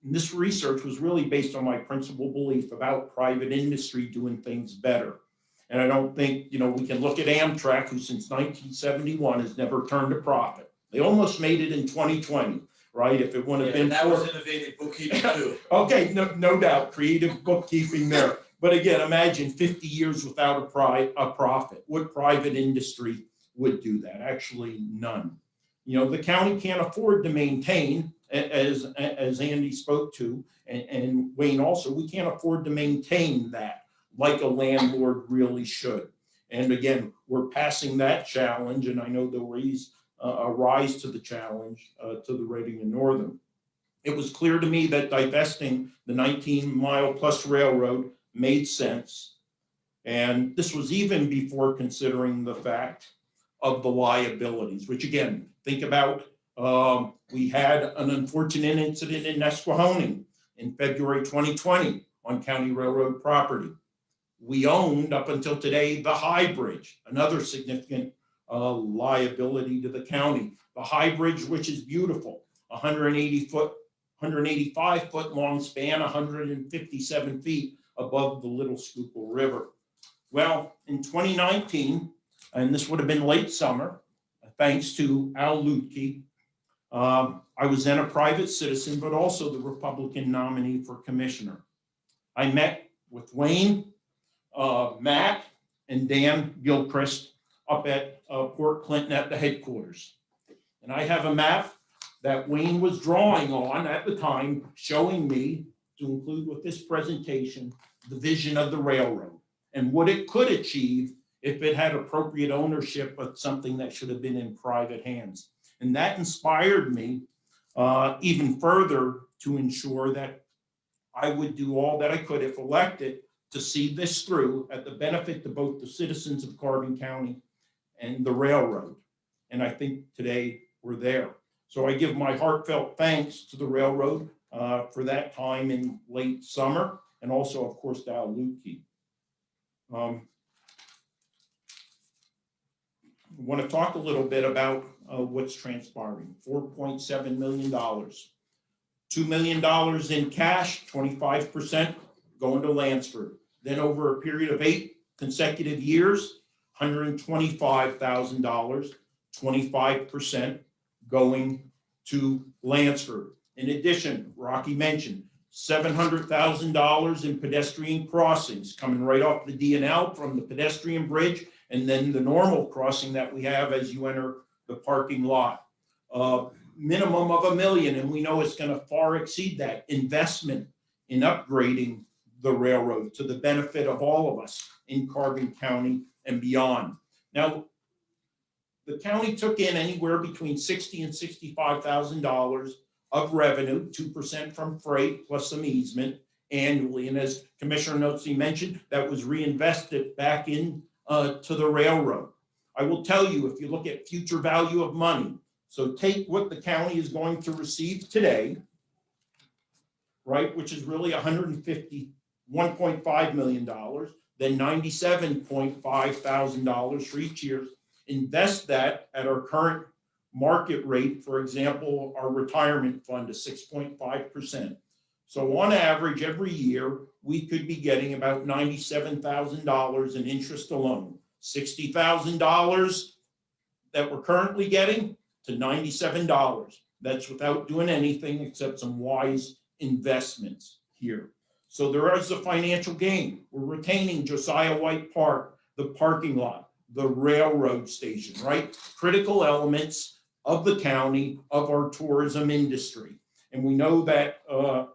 This research was really based on my principal belief about private industry doing things better. And I don't think, you know, we can look at Amtrak, who since 1971 has never turned a profit. They almost made it in 2020, right? If it wouldn't have been that for... was innovative bookkeeping too. Okay, no doubt, creative bookkeeping there. But again, imagine 50 years without a profit. What private industry would do that? Actually, none. You know, the county can't afford to maintain, as Andy spoke to, and Wayne also, we can't afford to maintain that like a landlord really should. And again, we're passing that challenge, and I know they'll rise to the challenge to the Reading and Northern. It was clear to me that divesting the 19-mile-plus railroad made sense. And this was even before considering the fact of the liabilities, which again, think about, we had an unfortunate incident in Nesquehoning in February 2020 on county railroad property. We owned up until today the High Bridge, another significant liability to the county. The High Bridge, which is beautiful, 185 foot long span, 157 feet above the Little Schuylkill River. Well, in 2019, and this would have been late summer, thanks to Al Ludke, I was then a private citizen, but also the Republican nominee for commissioner. I met with Wayne, Matt, and Dan Gilchrist up at Port Clinton at the headquarters. And I have a map that Wayne was drawing on at the time, showing me, to include with this presentation, the vision of the railroad and what it could achieve if it had appropriate ownership of something that should have been in private hands. And that inspired me even further to ensure that I would do all that I could, if elected, to see this through at the benefit to both the citizens of Carbon County and the railroad. And I think today we're there. So I give my heartfelt thanks to the railroad for that time in late summer, and also, of course, to Al Lutke. I want to talk a little bit about what's transpiring. $4.7 million. $2 million in cash, 25% going to Lansford. Then over a period of 8 consecutive years, $125,000, 25% going to Lansford. In addition, Rocky mentioned $700,000 in pedestrian crossings coming right off the D&L from the pedestrian bridge, and then the normal crossing that we have as you enter the parking lot. Minimum of $1 million, and we know it's going to far exceed that investment in upgrading the railroad to the benefit of all of us in Carbon County and beyond. Now, the county took in anywhere between $60,000 and $65,000 of revenue, 2% from freight plus some easement annually. And as Commissioner Notzi mentioned, that was reinvested back in to the railroad. I will tell you, if you look at future value of money, so take what the county is going to receive today, right, which is really $151.5 million, then $97.5 thousand for each year. Invest that at our current market rate, for example, our retirement fund is 6.5%. So on average, every year, we could be getting about $97,000 in interest alone. $60,000 that we're currently getting to $97. That's without doing anything except some wise investments here. So there is a financial gain. We're retaining Josiah White Park, the parking lot, the railroad station, right? Critical elements of the county, of our tourism industry. And we know that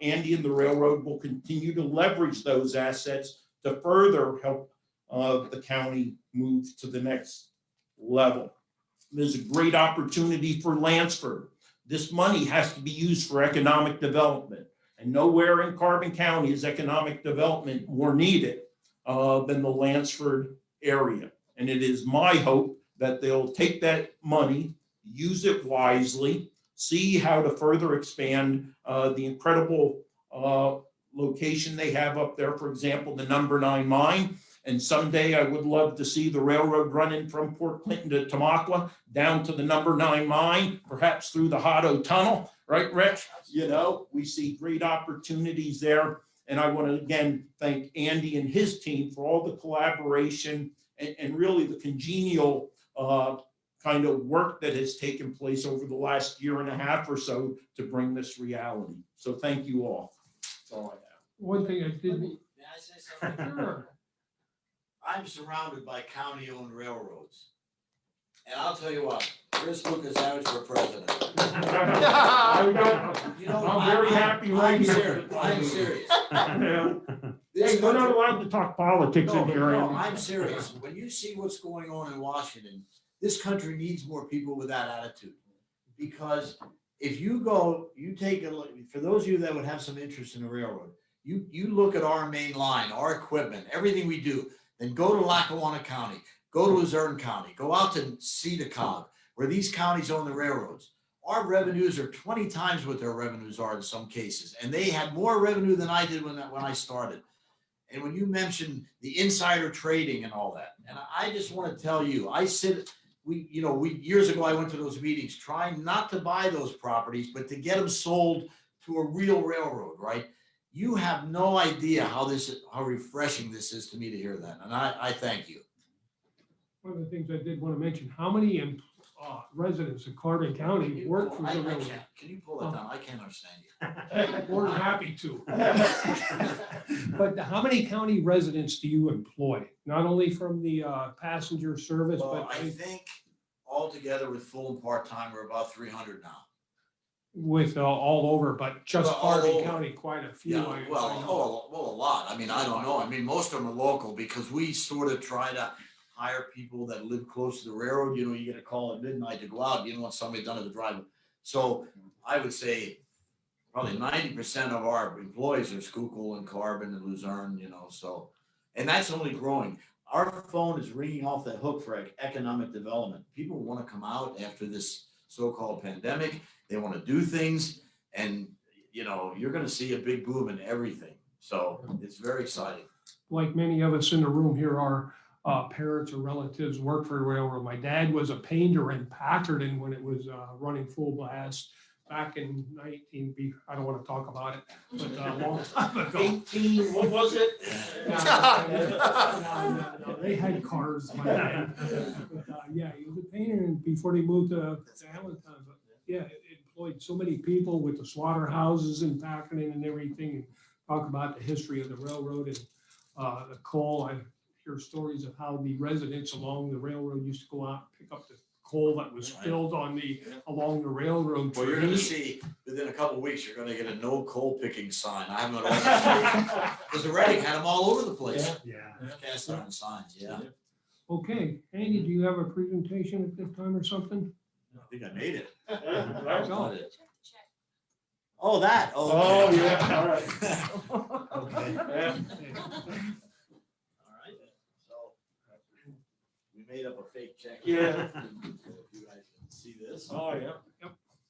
Andy and the railroad will continue to leverage those assets to further help the county move to the next level. There's a great opportunity for Lansford. This money has to be used for economic development. And nowhere in Carbon County is economic development more needed than the Lansford area. And it is my hope that they'll take that money, use it wisely, see how to further expand the incredible location they have up there. For example, the number 9 mine. And someday I would love to see the railroad running from Port Clinton to Tamaqua down to the number 9 mine, perhaps through the Hotto Tunnel, right, Rich? You know, we see great opportunities there. And I want to again thank Andy and his team for all the collaboration and really the congenial kind of work that has taken place over the last year and a half or so to bring this reality. So thank you all. That's all I have. One thing I didn't. May I say something? Sure. I'm surrounded by county-owned railroads. And I'll tell you what, Chris Lucas Savage for president. You know, I'm very happy right I'm here. serious. I'm serious. Yeah. This Hey, we're not country- allowed to talk politics in here, No, Andy. I'm serious. When you see what's going on in Washington, this country needs more people with that attitude. Because if you go, you take a look, for those of you that would have some interest in the railroad, you look at our main line, our equipment, everything we do, then go to Lackawanna County, go to Luzerne County, go out to Cedarcog, where these counties own the railroads. Our revenues are 20 times what their revenues are in some cases. And they had more revenue than I did when I started. And when you mentioned the insider trading and all that, and I just want to tell you, years ago, I went to those meetings trying not to buy those properties, but to get them sold to a real railroad, right? You have no idea how refreshing this is to me to hear that. And I thank you. One of the things I did want to mention, how many residents of Carbon County work for the railroad? Can you pull that down? I can't understand you. More than happy to. But how many county residents do you employ? Not only from the passenger service, Well, but I think altogether with full and part-time, we're about 300 now. with all over, but just Well, all Carbon over. County, quite a few. Yeah, I well, know. a lot. I mean, I don't know. I mean, most of them are local because we sort of try to hire people that live close to the railroad. You know, you get a call at midnight to go out, you don't want somebody done at the driveway. So I would say probably 90% of our employees are Schuylkill and Carbon and Luzerne, you know, so, and that's only growing. Our phone is ringing off the hook for economic development. People want to come out after this so-called pandemic. They want to do things, and, you know, you're going to see a big boom in everything. So it's very exciting. Like many of us in the room here, our parents or relatives work for the railroad. My dad was a painter in Packerton when it was running full blast back in I don't want to talk about it, but a long time ago. 18, what was it? No, they had cars by then. But, yeah, he was a painter before they moved to Allentown. But yeah, it employed so many people with the slaughterhouses and Packerton and everything. And talk about the history of the railroad and the coal. I hear stories of how the residents along the railroad used to go out and pick up the coal that was filled on along the railroad. Well, you're going to see within a couple of weeks, you're going to get a no coal picking sign. I haven't all because the Reading had them all over the place. Yeah. Cast iron signs. Yeah. Okay, Andy, do you have a presentation at this time or something? I think I made it. That's all. Oh, that. Oh, Oh, okay. yeah, all right. Okay. Yeah. All right. So we made up a fake check. Yeah. So if you guys can see this. Oh, yeah.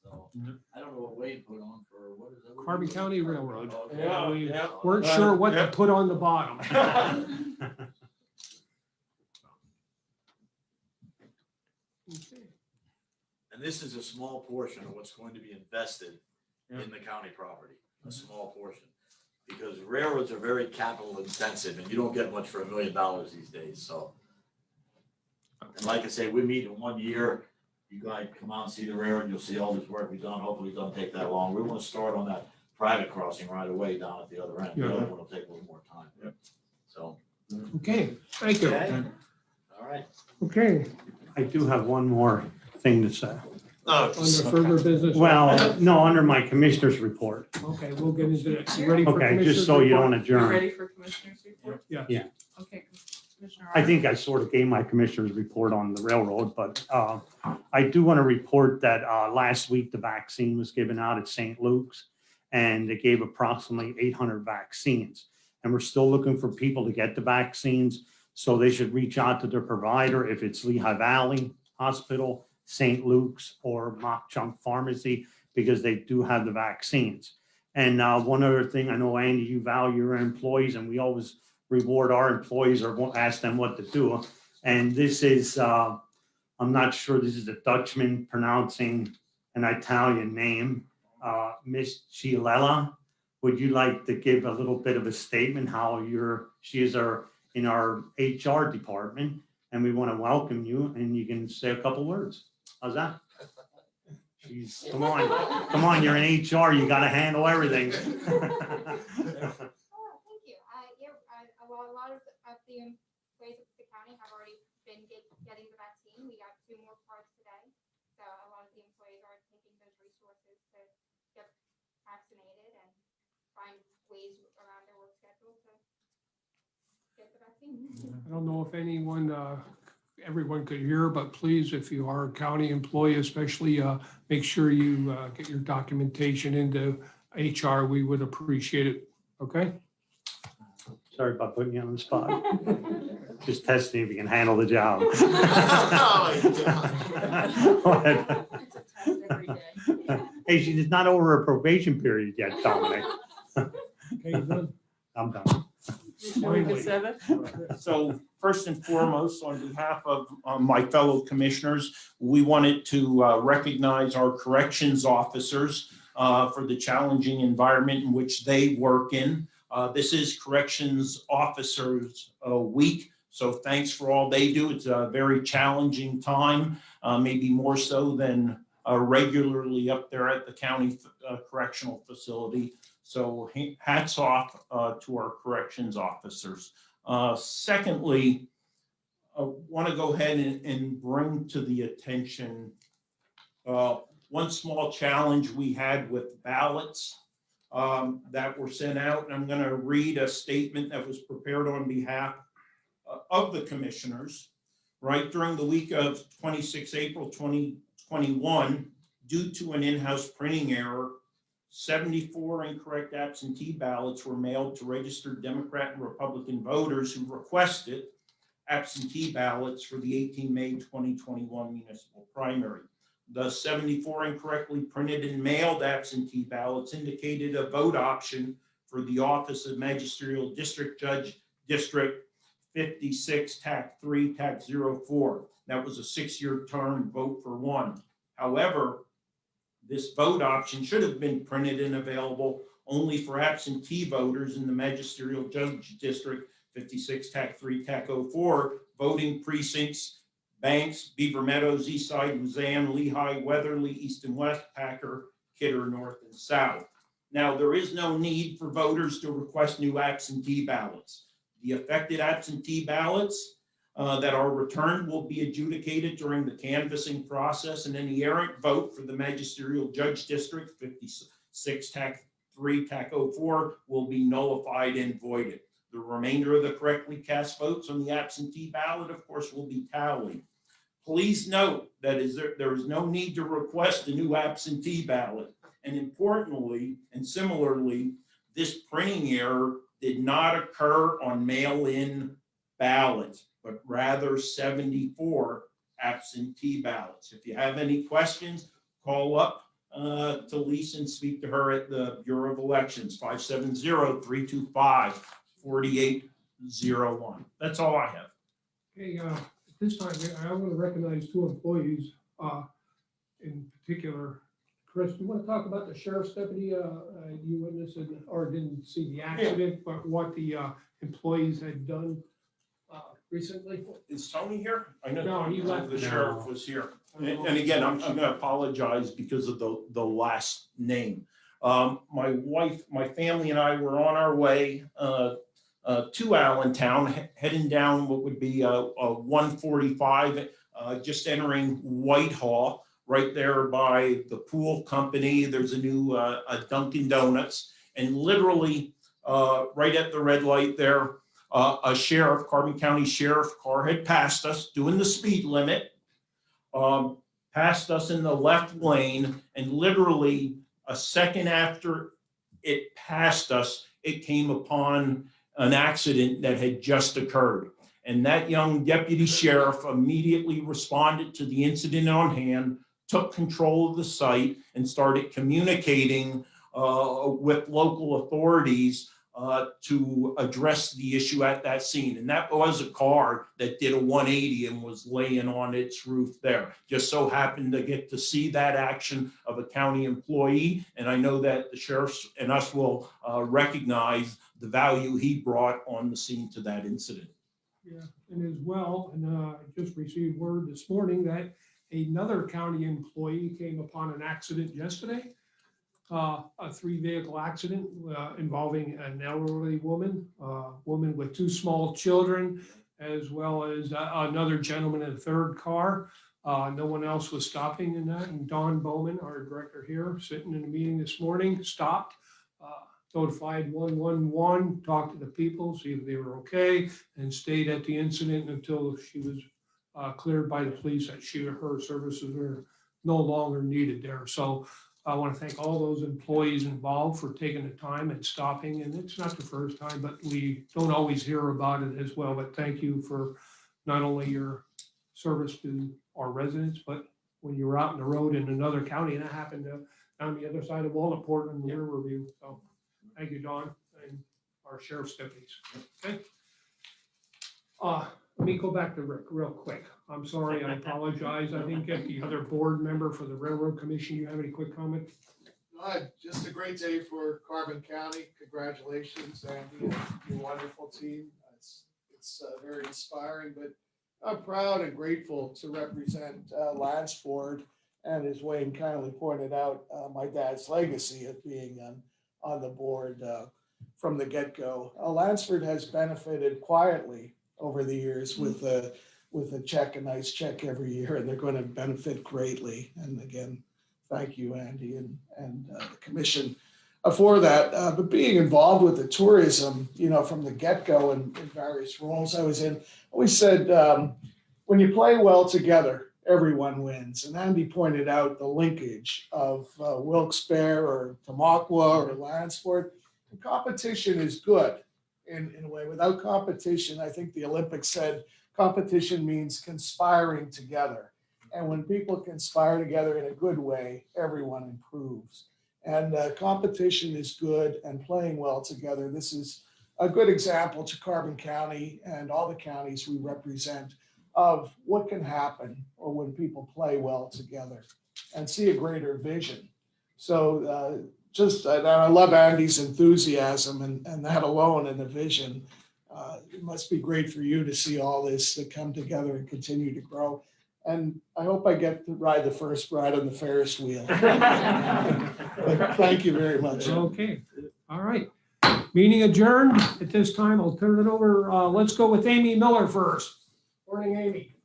So I don't know what Wade put on for, what is that? Carbon County Railroad. Okay. Yeah, We yeah. weren't sure what to put on the bottom. Okay. And this is a small portion of what's going to be invested in the county property, a small portion. Because railroads are very capital intensive and you don't get much for $1 million these days, so. And like I say, we meet in 1 year. You guys come out and see the railroad, you'll see all this work we've done. Hopefully it doesn't take that long. We want to start on that private crossing right away down at the other end. The other one will take a little more time. So. Okay, thank you. Okay. All right. Okay, I do have one more thing to say. under further business. Well, no, under my commissioner's report. Okay, we'll get into that. You ready for Okay, Commissioner's just so you report? don't You adjourn. ready for Commissioner's report? Yeah. Yeah. Okay, Commissioner. I think I sort of gave my commissioner's report on the railroad, but I do want to report that last week the vaccine was given out at St. Luke's, and they gave approximately 800 vaccines. And we're still looking for people to get the vaccines, so they should reach out to their provider if it's Lehigh Valley Hospital, St. Luke's, or Mock Chunk Pharmacy, because they do have the vaccines. And one other thing, I know, Andy, you value your employees, and we always reward our employees or ask them what to do. And this is, I'm not sure, this is a Dutchman pronouncing an Italian name, Miss Chialella. Would you like to give a little bit of a statement how she is in our HR department, and we want to welcome you, and you can say a couple words. How's that? Come on, you're in HR, you got to handle everything. Well, a lot of the employees of the county have already been getting the vaccine. We got 2 more cards today. So a lot of the employees are taking those resources to get vaccinated and find ways around their work schedule to get the vaccine. I don't know if everyone could hear, but please, if you are a county employee, especially make sure you get your documentation into HR. We would appreciate it. Okay? Sorry about putting you on the spot. Just testing if you can handle the job. Hey, she's not over her probation period yet, Dominic. Okay, you done? I'm done. So first and foremost, on behalf of my fellow commissioners, we wanted to recognize our corrections officers for the challenging environment in which they work in. This is Corrections Officers Week, so thanks for all they do. It's a very challenging time, maybe more so than regularly up there at the county correctional facility. So hats off to our corrections officers. Secondly, I want to go ahead and bring to the attention one small challenge we had with ballots that were sent out. And I'm going to read a statement that was prepared on behalf of the commissioners. right during the week of 26 April 2021, due to an in-house printing error, 74 incorrect absentee ballots were mailed to registered Democrat and Republican voters who requested absentee ballots for the 18 May 2021 municipal primary. The 74 incorrectly printed and mailed absentee ballots indicated a vote option for the office of Magisterial District Judge, District 56, TAC 3, TAC 04. That was a 6-year term, vote for one. However, this vote option should have been printed and available only for absentee voters in the Magisterial Judge District 56, TAC 3, TAC 04 voting precincts, Banks, Beaver Meadows, Eastside, Luzanne, Lehigh, Weatherly, East and West, Packer, Kidder, North and South. Now, there is no need for voters to request new absentee ballots. The affected absentee ballots that are returned will be adjudicated during the canvassing process, and any errant vote for the Magisterial Judge District 56, TAC 3, TAC 04 will be nullified and voided. The remainder of the correctly cast votes on the absentee ballot, of course, will be tallied. Please note that there is no need to request a new absentee ballot. And importantly, and similarly, this printing error did not occur on mail-in ballots, but rather 74 absentee ballots. If you have any questions, call up to Lisa and speak to her at the Bureau of Elections, 570-325-4801. That's all I have. Okay, at this time, I want to recognize two employees in particular. Chris, do you want to talk about the sheriff's deputy? You witnessed it or didn't see the accident, but what the employees had done recently? Is Tony here? I know No, he left. the sheriff was here. And again, I'm going to apologize because of the last name. My wife, my family and I were on our way to Allentown, heading down what would be a 145, just entering Whitehall, right there by the pool company. There's a new Dunkin' Donuts, and literally right at the red light there, a sheriff, Carbon County Sheriff car had passed us doing the speed limit, passed us in the left lane, and literally a second after it passed us, it came upon an accident that had just occurred. And that young deputy sheriff immediately responded to the incident on hand, took control of the site, and started communicating with local authorities to address the issue at that scene. And that was a car that did a 180 and was laying on its roof there. Just so happened to get to see that action of a county employee. And I know that the sheriffs and us will recognize the value he brought on the scene to that incident. Yeah, and as well, and I just received word this morning that another county employee came upon an accident yesterday. A 3-vehicle accident involving an elderly woman, woman with 2 small children, as well as another gentleman in a 3rd car. No one else was stopping in that. And Don Bowman, our director here, sitting in a meeting this morning, stopped, notified 111, talked to the people, see if they were okay, and stayed at the incident until she was cleared by the police that her services were no longer needed there. So I want to thank all those employees involved for taking the time and stopping. And it's not the first time, but we don't always hear about it as well. But thank you for not only your service to our residents, but when you were out in the road in another county, and that happened on the other side of Walnut and Riverview. So thank you, Don, and our sheriff's deputies. Okay. Let me go back to Rick real quick. I'm sorry, I apologize. I didn't get the other board member for the Railroad Commission. You have any quick comments? Just a great day for Carbon County. Congratulations, Andy, and your wonderful team. It's very inspiring, but I'm proud and grateful to represent Lansford, and as Wayne kindly pointed out, my dad's legacy of being on the board from the get-go. Lansford has benefited quietly over the years with a nice check every year, and they're going to benefit greatly. And again, thank you, Andy, and the commission for that. But being involved with the tourism, from the get-go in various roles I was in, always said, when you play well together, everyone wins. And Andy pointed out the linkage of Wilkes-Barre or Tamaqua or Lansford. The competition is good in a way. Without competition, I think the Olympics said competition means conspiring together. And when people conspire together in a good way, everyone improves. And competition is good and playing well together. This is a good example to Carbon County and all the counties we represent of what can happen or when people play well together and see a greater vision. So and I love Andy's enthusiasm and that alone and the vision. It must be great for you to see all this to come together and continue to grow. And I hope I get to ride the first ride on the Ferris wheel. But thank you very much. Okay, all right. Meeting adjourned. At this time, I'll turn it over. Let's go with Amy Miller first. Morning, Amy.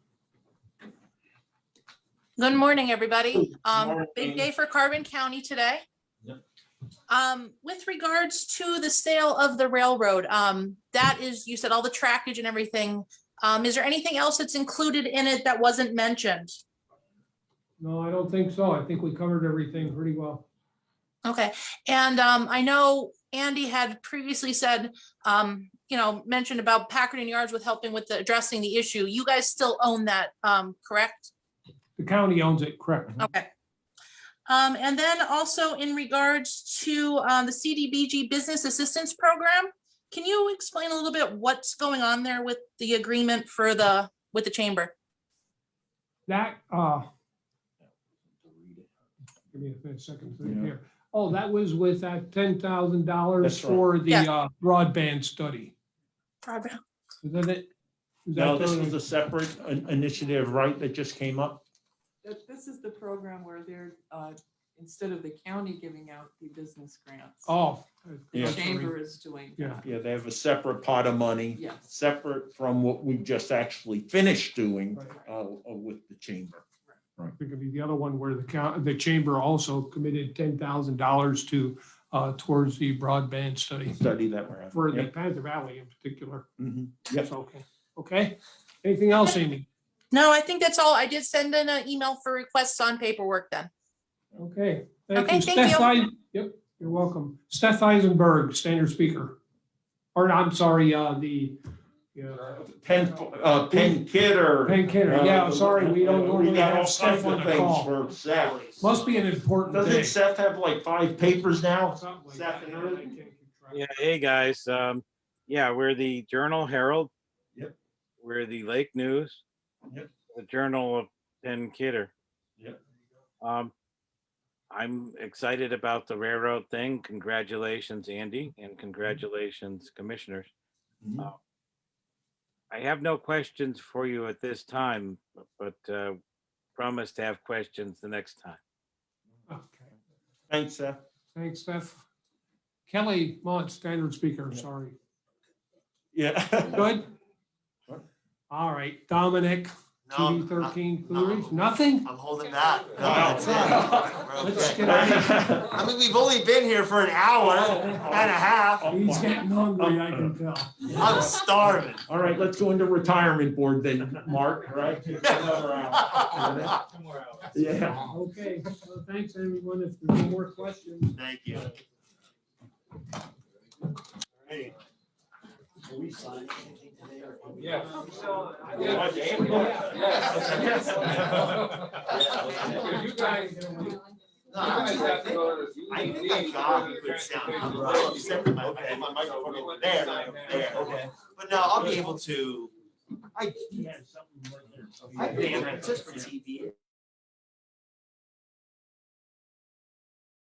Good morning, everybody. morning. Big day for Carbon County today. Yep. With regards to the sale of the railroad, that is, you said all the trackage and everything. Is there anything else that's included in it that wasn't mentioned? No, I don't think so. I think we covered everything pretty well. Okay, and I know Andy had previously said, mentioned about Packard and Yards with helping with addressing the issue. You guys still own that, correct? The county owns it, correct? Okay. And then also in regards to the CDBG Business Assistance Program, can you explain a little bit what's going on there with the agreement for with the chamber? That, give me a second here. Oh, that was with that $10,000 That's right. for the Yes. broadband study. Broadband. Is that it? Is No, that this the- was a separate initiative, right, that just came up? This is the program where they're, instead of the county giving out the business grants. Oh. The Yeah. chamber is doing. Yeah. Yeah, they have a separate pot of money, Yes. separate from what we just actually finished doing with the chamber. It could be the other one where the chamber also committed $10,000 to towards the broadband study Study that we're having. for the Yep. Panther Valley in particular. Mhm. Yep. So, okay. Okay. Anything else, Amy? No, I think that's all. I did send in an email for requests on paperwork then. Okay. Okay, thank Steph you. Yep, you're welcome. Steph Eisenberg, standard speaker. Or I'm sorry, Penn Kidder. Penn Kidder. Yeah, sorry, we don't normally got all have Steph kinds on of the things call. for Seth. Must be an important Doesn't day. Seth have like 5 papers now? Something like Seth that. and I Ruth? can't keep track. Yeah, hey guys. Yeah, we're the Journal Herald. Yep. We're the Lake News. Yep. The Journal of Penn Kidder. Yep. I'm excited about the railroad thing. Congratulations, Andy, and congratulations, commissioners. Mhm. I have no questions for you at this time, but promise to have questions the next time. Okay. Thanks, Seth. Thanks, Steph. Kelly Mont, standard speaker, sorry. Yeah. Good? All right, Dominic, TV 13, Blue Ridge, nothing? I'm holding that. No, Wow. that's it. We're Let's okay. get out of here. I mean, we've only been here for an hour and a half. He's getting hungry, I can tell. I'm starving. All right, let's go into retirement board then, Mark, right? Another hour. Yeah. Okay, well, thanks everyone. If there's no more questions. Thank you. Hey, are we signing anything today or? Yeah. You guys. No, I think that God puts down. I'm a little upset with my microphone over there, not over there. Okay. But no, I'll be able to. I pay just for TV.